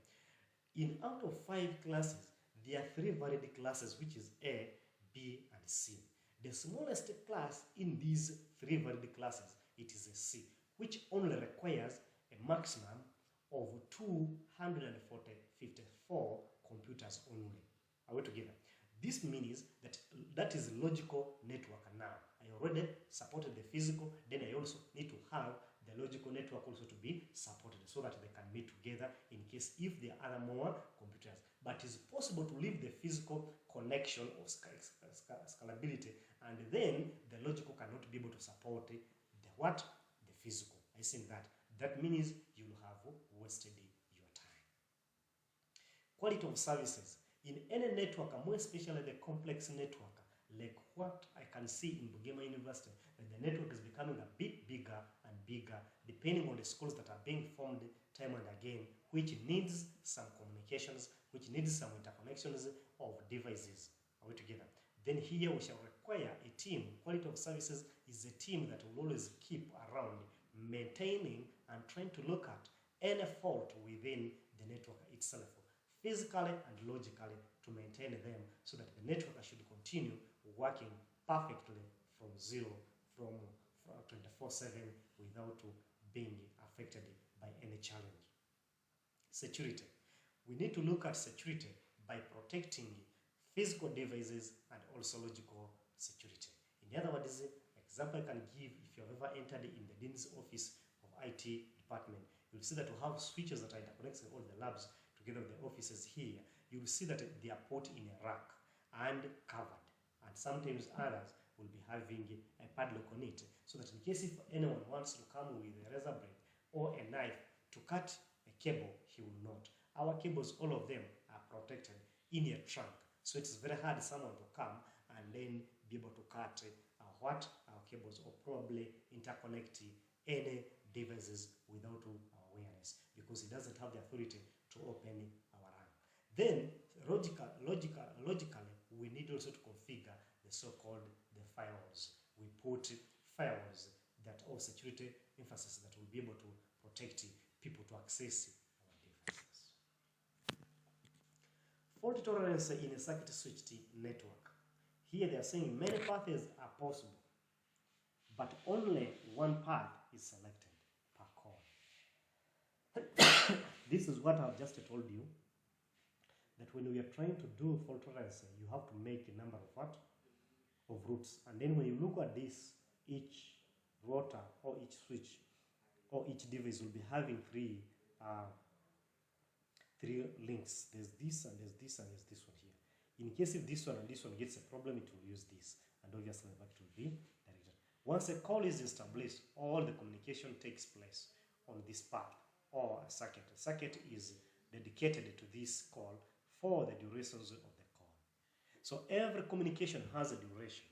Out of 5 classes, there are 3 valid classes, which is A, B, and C. The smallest class in these 3 valid classes, it is a C, which only requires a maximum of 254 computers only. Are we together? This means that is logical network now. I already supported the physical, then I also need to have the logical network also to be supported so that they can meet together in case if there are more computers. But it's possible to leave the physical connection of scalability, and then the logical cannot be able to support the physical. I think that means you will have wasted your time. Quality of services. In any network, more especially the complex network, like what I can see in Bugema University, that the network is becoming a bit bigger and bigger, depending on the schools that are being formed time and again, which needs some communications, which needs some interconnections of devices. Are we together? Then here we shall require a team. Quality of services is a team that will always keep around, maintaining and trying to look at any fault within the network itself, physically and logically, to maintain them so that the network should continue working perfectly from 24/7 without being affected by any challenge. Security. We need to look at security by protecting physical devices and also logical security. In other words, example I can give, if you have ever entered in the Dean's office of IT department, you'll see that we have switches that are interconnecting all the labs together with the offices here. You'll see that they are put in a rack and covered, and sometimes others will be having a padlock on it, so that in case if anyone wants to come with a razor blade or a knife to cut a cable, he will not. Our cables, all of them, are protected in a trunk, so it's very hard someone to come and then be able to cut our cables, or probably interconnect any devices without our awareness, because he doesn't have the authority to open our RAM. Then logically, we need also to configure the so-called the firewalls. We put firewalls that of security emphasis that will be able to protect people to access our devices. Fault tolerance in a circuit switched network. Here they are saying many paths are possible, but only one path is selected per core. This is what I've just told you, that when we are trying to do fault tolerance, you have to make a number of what? Of routes. And then when you look at this, each router or each switch or each device will be having three links. There's this and there's this and there's this one here. In case if this one and this one gets a problem, it will use this, and obviously that will be directed. Once a call is established, all the communication takes place on this path or a circuit. A circuit is dedicated to this call for the durations of the call. So every communication has a duration.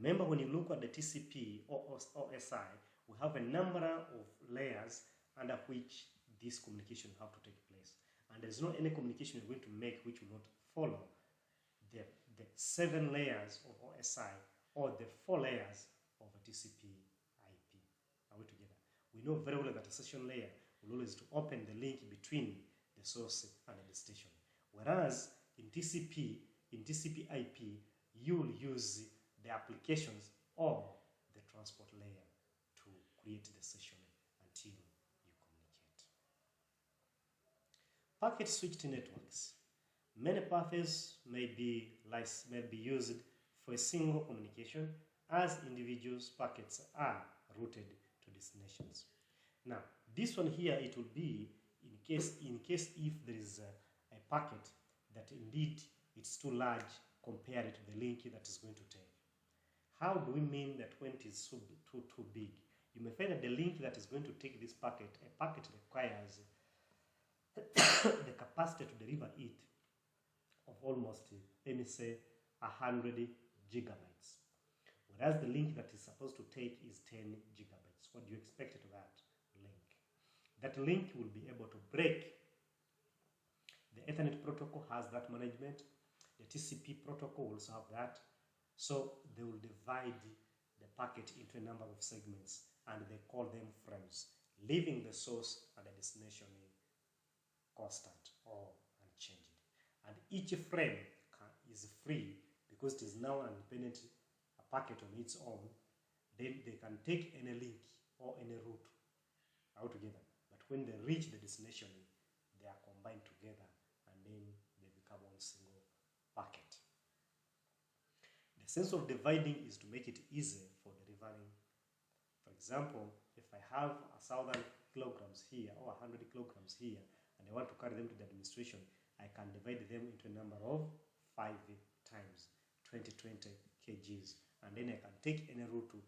Remember, when you look at the TCP or SI, we have a number of layers under which this communication have to take place. And there's no any communication you're going to make which will not follow the 7 layers of OSI or the 4 layers of a TCP IP. Are we together? We know very well that a session layer will always to open the link between the source and the destination. Whereas in TCP IP, you will use the applications or the transport layer to create the session until you communicate. Packet switched networks. Many paths may be used for a single communication as individuals packets are routed to destinations. Now, this one here, it will be in case if there is a packet that indeed it's too large compared to the link that is going to take. How do we mean that when it is too big? You may find that the link that is going to take this packet, a packet requires the capacity to deliver it of almost, let me say, 100 gigabytes. Whereas the link that is supposed to take is 10 gigabytes. What do you expect of that link? That link will be able to break. The Ethernet protocol has that management. The TCP protocol also have that. So they will divide the packet into a number of segments and they call them frames, leaving the source and the destination constant or unchanged. And each frame is free because it is now an independent packet on its own. Then they can take any link or any route altogether. But when they reach the destination, they are combined together and then they become one single packet. The sense of dividing is to make it easy for delivering. For example, if I have 1,000 kilograms here or 100 kilograms here and I want to carry them to the administration, I can divide them into a number of 5 times 20 kgs, and then I can take any route of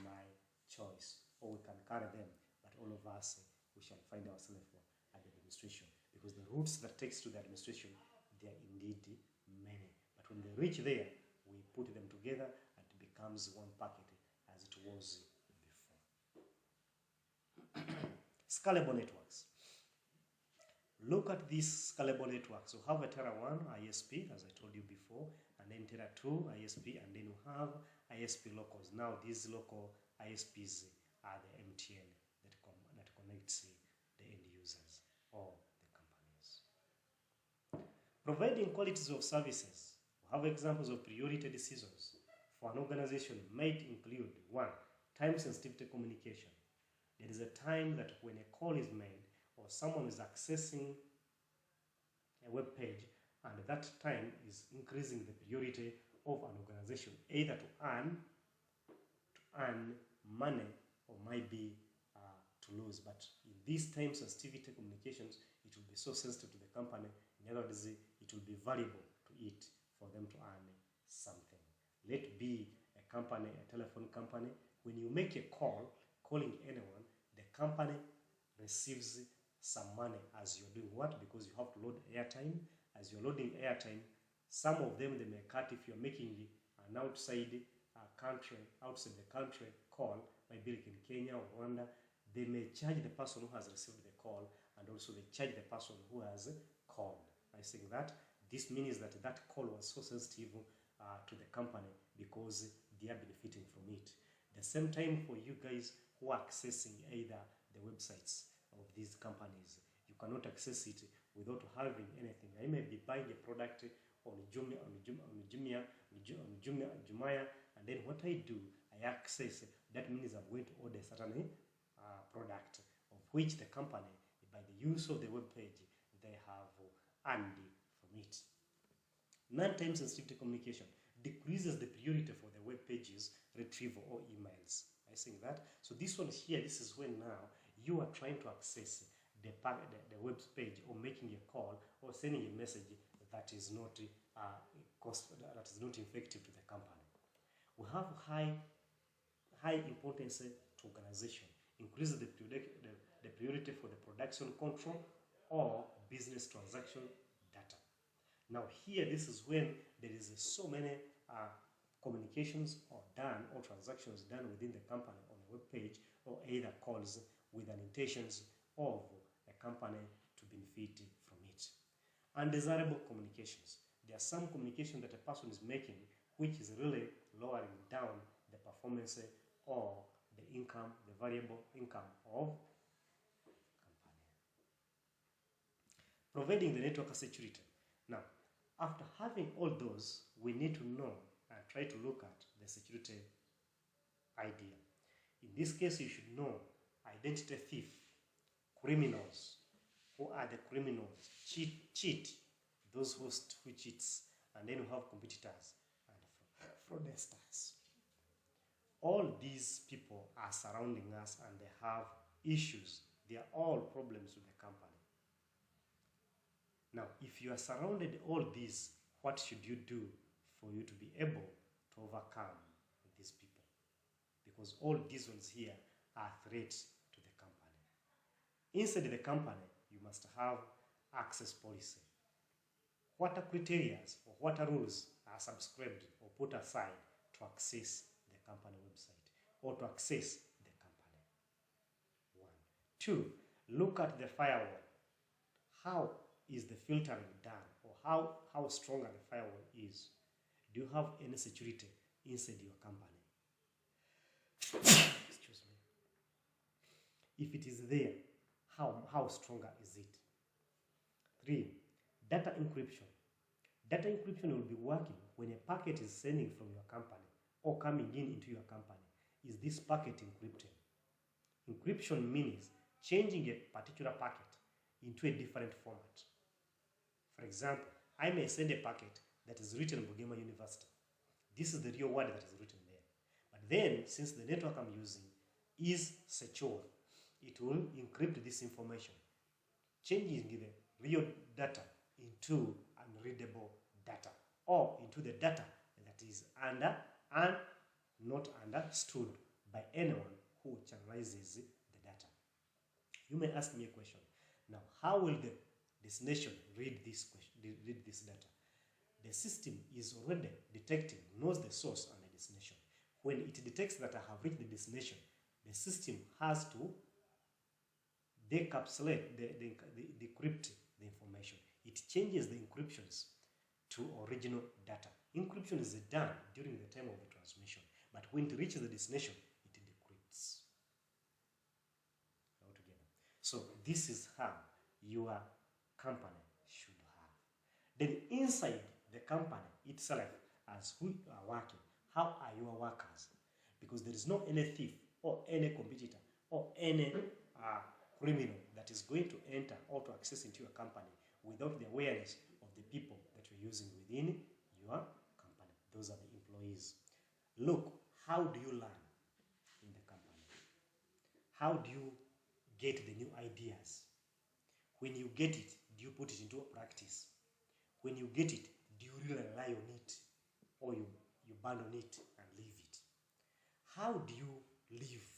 my choice, or we can carry them, but all of us, we shall find ourselves at the administration, because the routes that takes to the administration, they are indeed many. But when they reach there, we put them together and it becomes one packet as it was before. Scalable networks. Look at these scalable networks. We have a Tier 1 ISP, as I told you before, and then Tier 2 ISP, and then we have ISP locals. Now these local ISPs are the MTN that connects the end users or the companies. Providing qualities of services. We have examples of priority decisions for an organization might include 1. Time sensitivity communication. There is a time that when a call is made or someone is accessing a web page, and that time is increasing the priority of an organization, either to earn money or might be to lose. But in these time sensitivity communications, it will be so sensitive to the company. In other words, it will be valuable to it for them to earn something. Let be a company, a telephone company. When you make a call, calling anyone, the company receives some money as you're doing what? Because you have to load airtime. As you're loading airtime, some of them they may cut if you're making an outside the country call, maybe like in Kenya or Rwanda. They may charge the person who has received the call, and also they charge the person who has called. I think that this means that that call was so sensitive to the company because they are benefiting from it. The same time for you guys who are accessing either the websites of these companies, you cannot access it without having anything. I may be buying a product on Jumia, and then what I do, I access it. That means I'm going to order a certain product of which the company, by the use of the web page they have earned from it. Non-time sensitive communication decreases the priority for the web pages retrieval or emails. I think that. So this one here, this is when now you are trying to access the web page, or making a call or sending a message that is not effective to the company. We have high importance to organization, increases the priority for the production control or business transaction data. Now here, this is when there is so many communications or transactions done within the company on a web page, or either calls with an intentions of a company to benefit from it. Undesirable communications. There are some communication that a person is making which is really lowering down the performance or the income, the variable income of company. Providing the network security. Now, after having all those, we need to know and try to look at the security idea. In this case, you should know identity thief, criminals. Who are the criminals? Cheat, those who cheats, and then we have competitors and fraudsters. All these people are surrounding us and they have issues. They are all problems with the company. Now, if you are surrounded all these, what should you do for you to be able to overcome these people? Because all these ones here are threats to the company. Inside the company, you must have access policy. What are criteria or what are rules are subscribed or put aside to access the company website or to access the company? 1. 2, look at the firewall. How is the filtering done, or how stronger the firewall is? Do you have any security inside your company? Excuse me. If it is there, how stronger is it? 3, data encryption. Data encryption will be working when a packet is sending from your company or coming into your company. Is this packet encrypted? Encryption means changing a particular packet into a different format. For example, I may send a packet that is written in Bugema University. This is the real word that is written there. But then, since the network I'm using is secure, it will encrypt this information, changing the real data into unreadable data, or into the data that is not understood by anyone who channelizes the data. You may ask me a question. Now, how will the destination read this data? The system is already detecting, knows the source and the destination. When it detects that I have reached the destination, the system has to decapsulate, decrypt the information. It changes the encryptions to original data. Encryption is done during the time of the transmission, but when it reaches the destination, it decrypts altogether. So this is how your company should have. Then inside the company itself, as who are working, how are your workers? Because there is no any thief or any competitor or any criminal that is going to enter or to access into your company without the awareness of the people that you're using within your company. Those are the employees. Look, how do you learn in the company? How do you get the new ideas? When you get it, do you put it into practice? When you get it, do you really rely on it, or you abandon it and leave it? How do you live?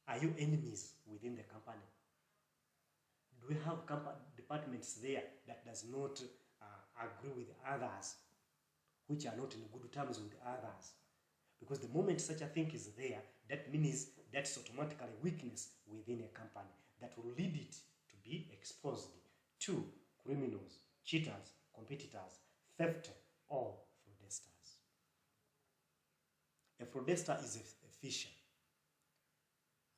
Are you enemies within the company? Do we have departments there that does not agree with others, which are not in good terms with others? Because the moment such a thing is there, that means that's automatically weakness within a company that will lead it to be exposed to criminals, cheaters, competitors, theft, or fraudsters. A fraudster is a fisher.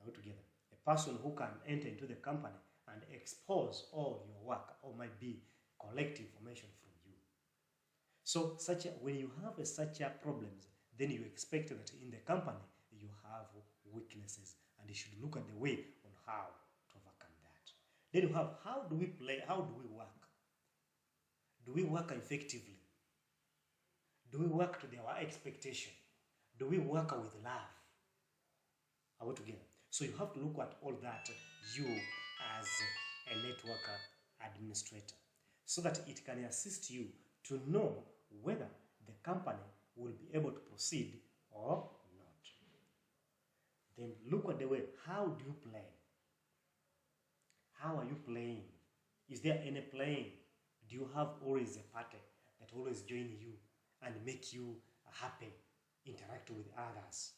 Altogether, a person who can enter into the company and expose all your work or might be collect information from you. So when you have such problems, then you expect that in the company you have weaknesses, and you should look at the way on how to overcome that. Then you have how do we play, how do we work? Do we work effectively? Do we work to our expectation? Do we work with love? Are we together? So you have to look at all that, you as a network administrator, so that it can assist you to know whether the company will be able to proceed or not. Then look at the way, how do you play? How are you playing? Is there any playing? Do you have always a party that always join you and make you happy, interact with others,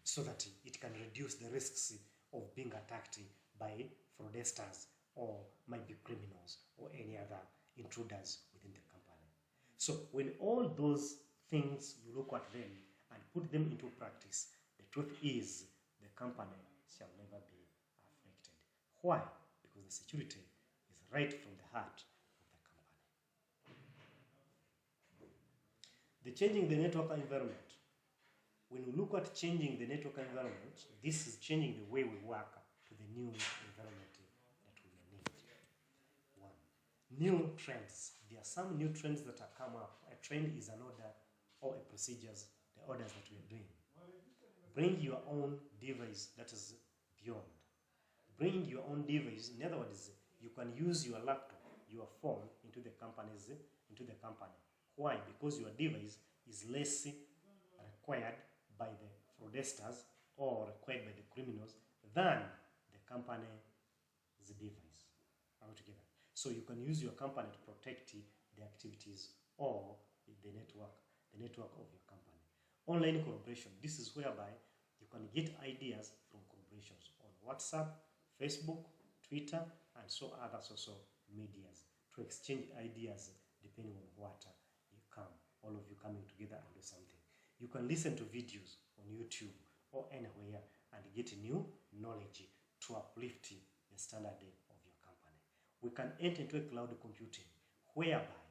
so that it can reduce the risks of being attacked by fraudsters or might be criminals or any other intruders within the company? So when all those things, you look at them and put them into practice, the truth is the company shall never be affected. Why? Because the security is right from the heart of the company. The changing the network environment. When we look at changing the network environment, this is changing the way we work to the new environment that we may need. One, new trends. There are some new trends that have come up. A trend is an order or a procedures, the orders that we are doing. Bring your own device, that is beyond. Bring your own device. In other words, you can use your laptop, your phone into the company. Why? Because your device is less required by the fraudsters or required by the criminals than the company's device. Are we together? So you can use your company to protect the activities or the network of your company. Online collaboration. This is whereby you can get ideas from collaborations on WhatsApp, Facebook, Twitter, and so other social medias to exchange ideas depending on what you come, all of you coming together and do something. You can listen to videos on YouTube or anywhere and get new knowledge to uplift the standard of your company. We can enter into a cloud computing whereby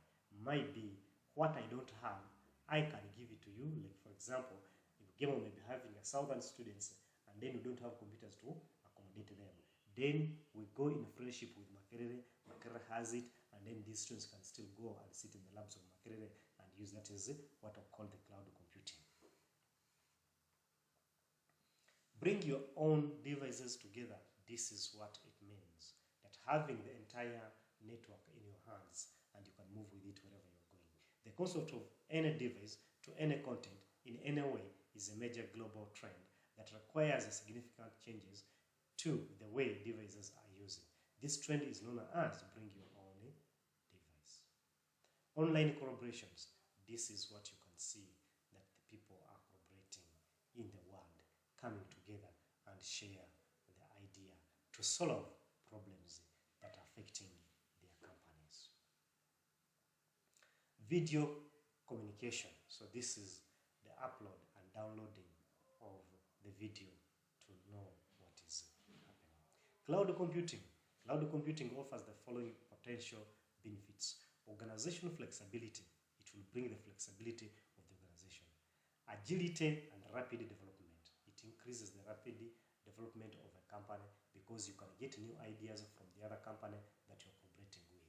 maybe what I don't have, I can give it to you. Like for example, if Gemo may be having 1,000 students and then we don't have computers to accommodate them, then we go in friendship with Makerere. Makerere has it, and then these students can still go and sit in the labs of Makerere and use that as what I call the cloud computing. Bring your own devices together. This is what it means, that having the entire network in your hands and you can move with it wherever you're going. The concept of any device to any content in any way is a major global trend that requires significant changes to the way devices are used. This trend is known as bring your own device. Online collaborations. This is what you can see, that the people are collaborating in the world, coming together and share the idea to solve problems that are affecting their companies. Video communication. So this is the upload and downloading of the video to know what is happening. Cloud computing. Cloud computing offers the following potential benefits. Organizational flexibility. It will bring the flexibility of the organization. Agility and rapid development. It increases the rapid development of a company because you can get new ideas from the other company that you're collaborating with.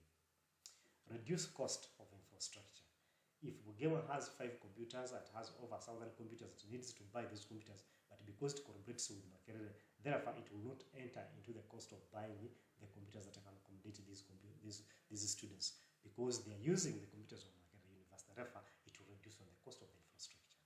Reduce cost of infrastructure. If Bugema has 5 computers and has over 1,000 computers, it needs to buy these computers, but because it collaborates with Makerere, therefore it will not enter into the cost of buying the computers that can accommodate these students, because they are using the computers of Makerere University. Therefore, it will reduce on the cost of the infrastructure.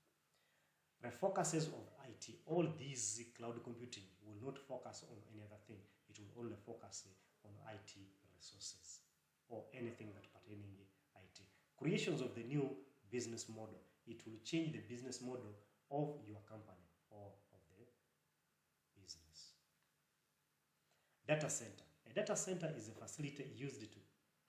Refocuses of IT. All these cloud computing will not focus on any other thing. It will only focus on IT resources or anything that pertaining IT. Creations of the new business model. It will change the business model of your company or of the business. Data center. A data center is a facility used to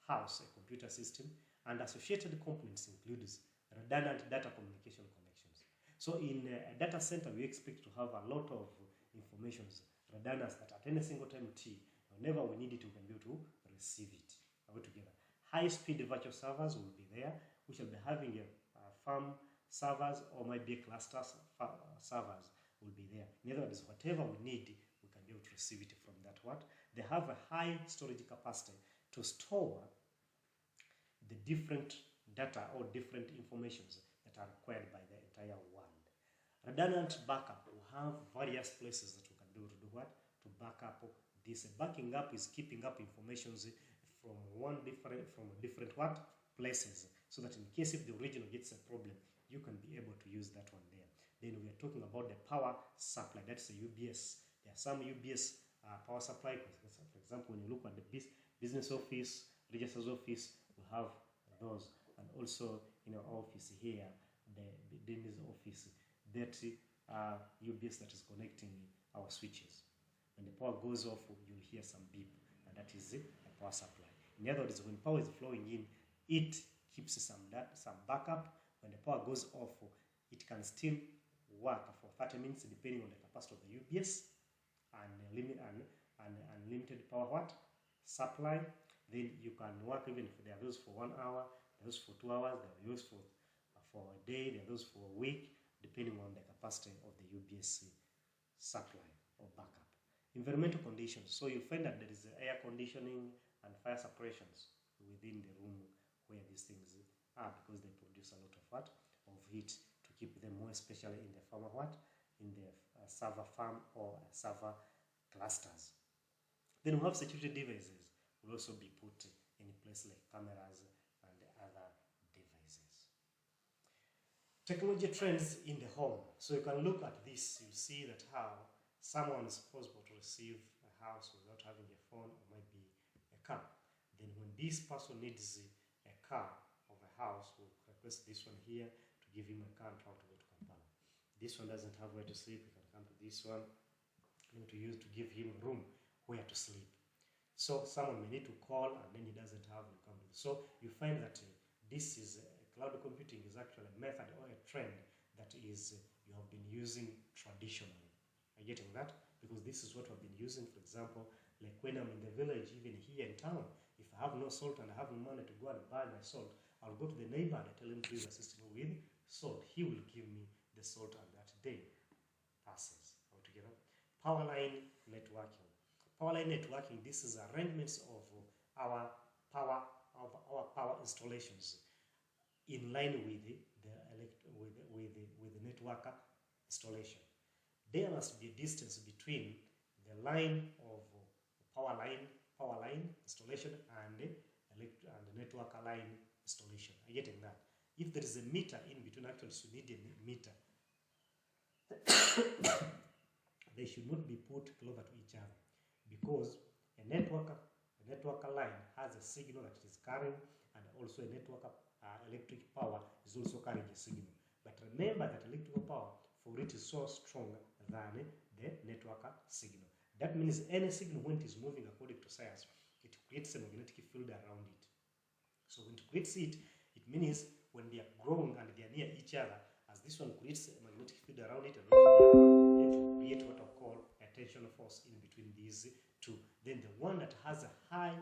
house a computer system, and associated components includes redundant data communication connections. So in a data center, we expect to have a lot of information redundant that at any single time whenever we need it, we can be able to receive it. Are we together? High-speed virtual servers will be there. We shall be having farm servers or maybe cluster servers will be there. In other words, whatever we need, we can be able to receive it from that they have a high storage capacity to store the different data or different informations that are required by the entire world. Redundant backup, we have various places that we can do to do what? To back up this. Backing up is keeping up informations from different what? Places, so that in case if the original gets a problem, you can be able to use that one there. Then we are talking about the power supply, that's the UBS. There are some UBS power supply. For example, when you look at the business office, registrar's office, we have those. And also in our office here, the business office, that UBS that is connecting our switches. When the power goes off, you'll hear some beep, and that is a power supply. In other words, when power is flowing in, it keeps some backup. When the power goes off, it can still work for 30 minutes depending on the capacity of the UBS and unlimited power supply. Then you can work even if there are those for 1 hour, those for 2 hours, there are those for a day, there are those for a week, depending on the capacity of the UBS supply or backup. Environmental conditions. So you find that there is air conditioning and fire separations within the room where these things are, because they produce a lot of heat to keep them more, especially in the in the server farm or server clusters. Then we have security devices will also be put in place, like cameras and other devices. Technology trends in the home. So you can look at this, you see that how someone is possible to receive a house without having a phone or maybe a car. Then when this person needs a car of a house, we'll request this one here to give him a car and how to go to Kampala. This one doesn't have where to sleep, we can come to this one to give him room where to sleep. So someone may need to call and then he doesn't have, you come to this. So you find that this is cloud computing is actually a method or a trend that is you have been using traditionally. Are you getting that? Because this is what I've been using, for example, like when I'm in the village, even here in town, if I have no salt and I have no money to go and buy my salt, I'll go to the neighbor and I tell him please assist me with salt. He will give me the salt and that day passes altogether. Power line networking. Power line networking, this is arrangements of our power installations in line with the network installation. There must be a distance between the line of power line installation and the network line installation. Are you getting that? If there is a meter in between, actually you need a meter. They should not be put closer to each other, because a network line has a signal that it is carrying, and also a network electric power is also carrying a signal. But remember that electrical power, for it is so strong than the network signal. That means any signal, when it is moving according to science, it creates a magnetic field around it. So when it creates it, it means when they are growing and they are near each other, as this one creates a magnetic field around it, and it will create what I call a tension force in between these two. Then the one that has a high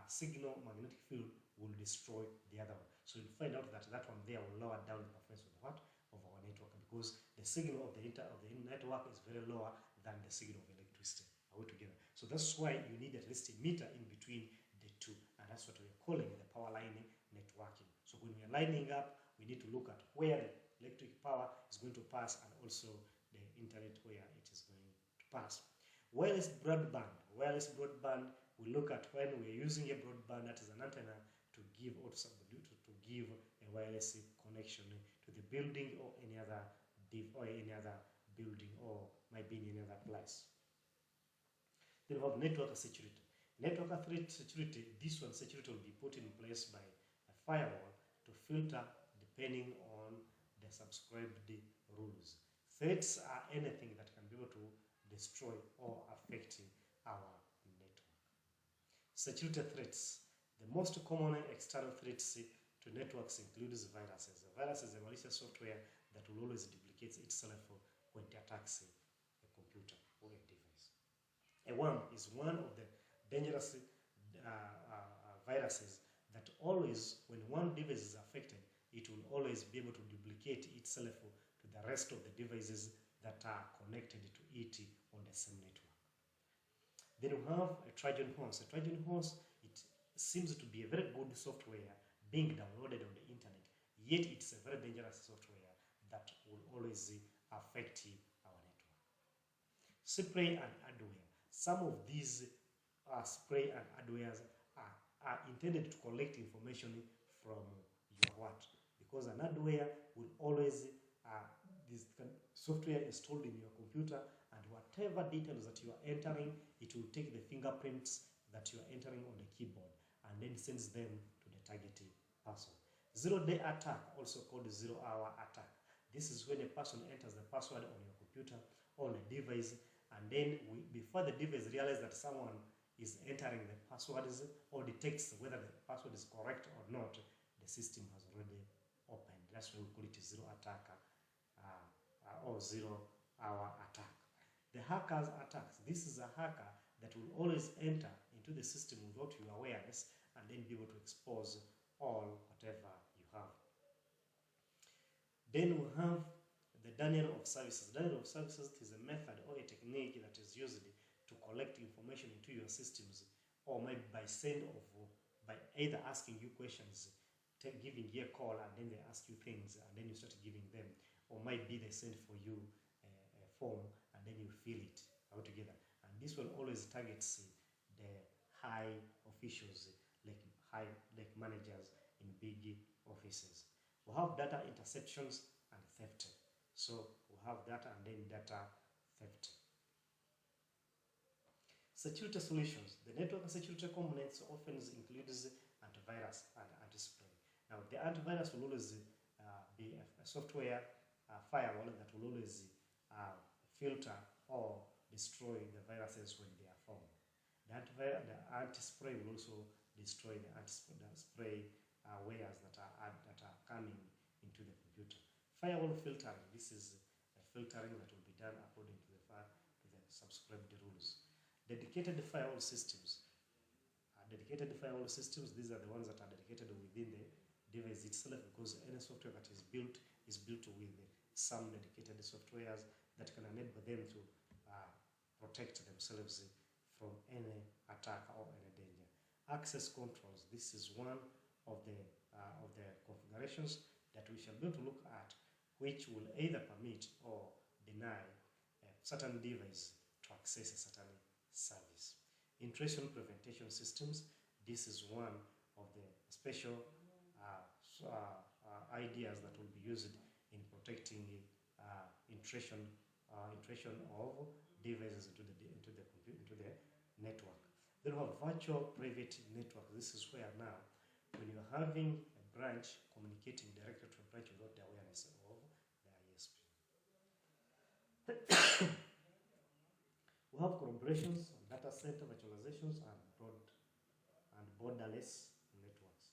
signal magnetic field will destroy the other one. So you'll find out that that one there will lower down the performance of our network, because the signal of the network is very lower than the signal of electricity altogether. So that's why you need at least a meter in between the two, and that's what we're calling the power line networking. So when we're lining up, we need to look at where the electric power is going to pass, and also the internet where it is going to pass. Wireless broadband. Wireless broadband, we look at when we're using a broadband, that is an antenna, to give also to give a wireless connection to the building or any other building, or maybe in any other place. Then we have network security. Network security, this one security will be put in place by a firewall to filter depending on the subscribed rules. Threats are anything that can be able to destroy or affect our network. Security threats. The most common external threats to networks includes viruses. A virus is a malicious software that will always duplicate itself when it attacks a computer or a device. A worm is one of the dangerous viruses that always, when one device is affected, it will always be able to duplicate itself to the rest of the devices that are connected to it on the same network. Then we have a Trojan horse. A Trojan horse, it seems to be a very good software being downloaded on the internet, yet it's a very dangerous software that will always affect our network. Spray and adware. Some of these spray and adwares are intended to collect information from your what? Because an adware will always, this software installed in your computer, and whatever details that you are entering, it will take the fingerprints that you are entering on the keyboard and then sends them to the targeted person. Zero-day attack, also called zero-hour attack. This is when a person enters the password on your computer or on a device, and then before the device realizes that someone is entering the passwords or detects whether the password is correct or not, the system has already opened. That's why we call it a zero attacker or zero-hour attack. The hacker's attacks. This is a hacker that will always enter into the system without your awareness and then be able to expose all whatever you have. Then we have the denial of services. Denial of services is a method or a technique that is used to collect information into your systems, or maybe by either asking you questions, giving you a call, and then they ask you things, and then you start giving them, or maybe they send for you a form, and then you fill it all together. And this one always targets the high officials, like managers in big offices. We have data interceptions and theft. So we have data and then data theft. Security solutions. The network security components often includes antivirus and anti-spray. Now, the antivirus will always be a software firewall that will always filter or destroy the viruses when they are formed. The anti-spray will also destroy the anti-spray wares that are coming into the computer. Firewall filtering. This is a filtering that will be done according to the subscribed rules. Dedicated firewall systems. Dedicated firewall systems, these are the ones that are dedicated within the device itself, because any software that is built with some dedicated softwares that can enable them to protect themselves from any attack or any danger. Access controls. This is one of the configurations that we shall be able to look at, which will either permit or deny a certain device to access a certain service. Intrusion prevention systems. This is one of the special ideas that will be used in protecting intrusion of devices into the network. Then we have virtual private network. This is where now, when you're having a branch communicating directly to a branch without the awareness of the ISP. We have collaborations on data center virtualizations and borderless networks.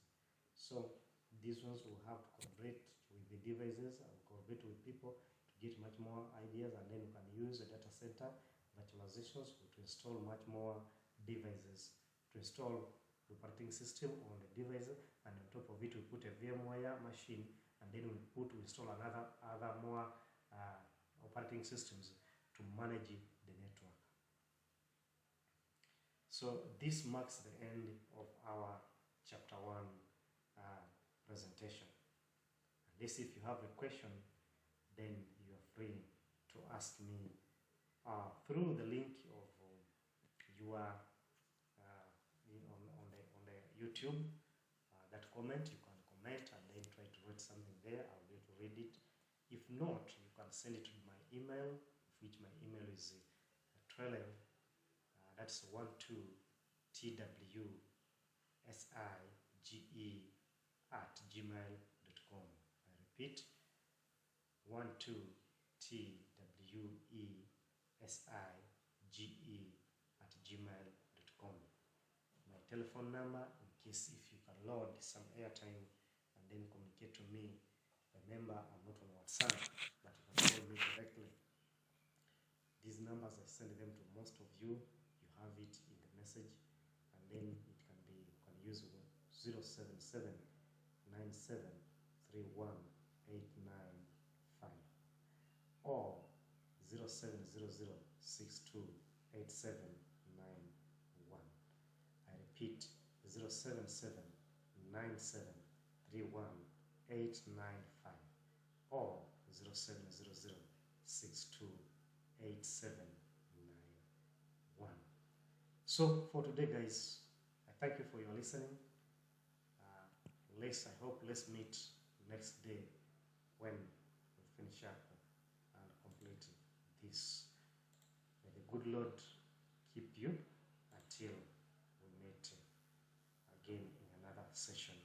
So these ones will have to collaborate with the devices and collaborate with people to get much more ideas, and then you can use the data center virtualizations to install much more devices, to install the operating system on the device, and on top of it we put a VMware machine, and then we install other more operating systems to manage the network. So this marks the end of our chapter 1 presentation. Unless if you have a question, then you are free to ask me through the link of your on the YouTube. That comment, you can comment and then try to write something there. I'll be able to read it. If not, you can send it to my email, which my email is 12. That's 12TWSIGE@gmail.com. I repeat, 12TWESIGE@gmail.com. My telephone number, in case if you can load some airtime and then communicate to me. Remember, I'm not on WhatsApp, but you can call me directly. These numbers, I send them to most of you. You have it in the message, and then you can use 07797318995 or 0700628795. repeat, 07797318895 or 0700628791. So for today, guys, I thank you for your listening. Let's meet next day when we finish up and complete this. May the good Lord keep you until we meet again in another session.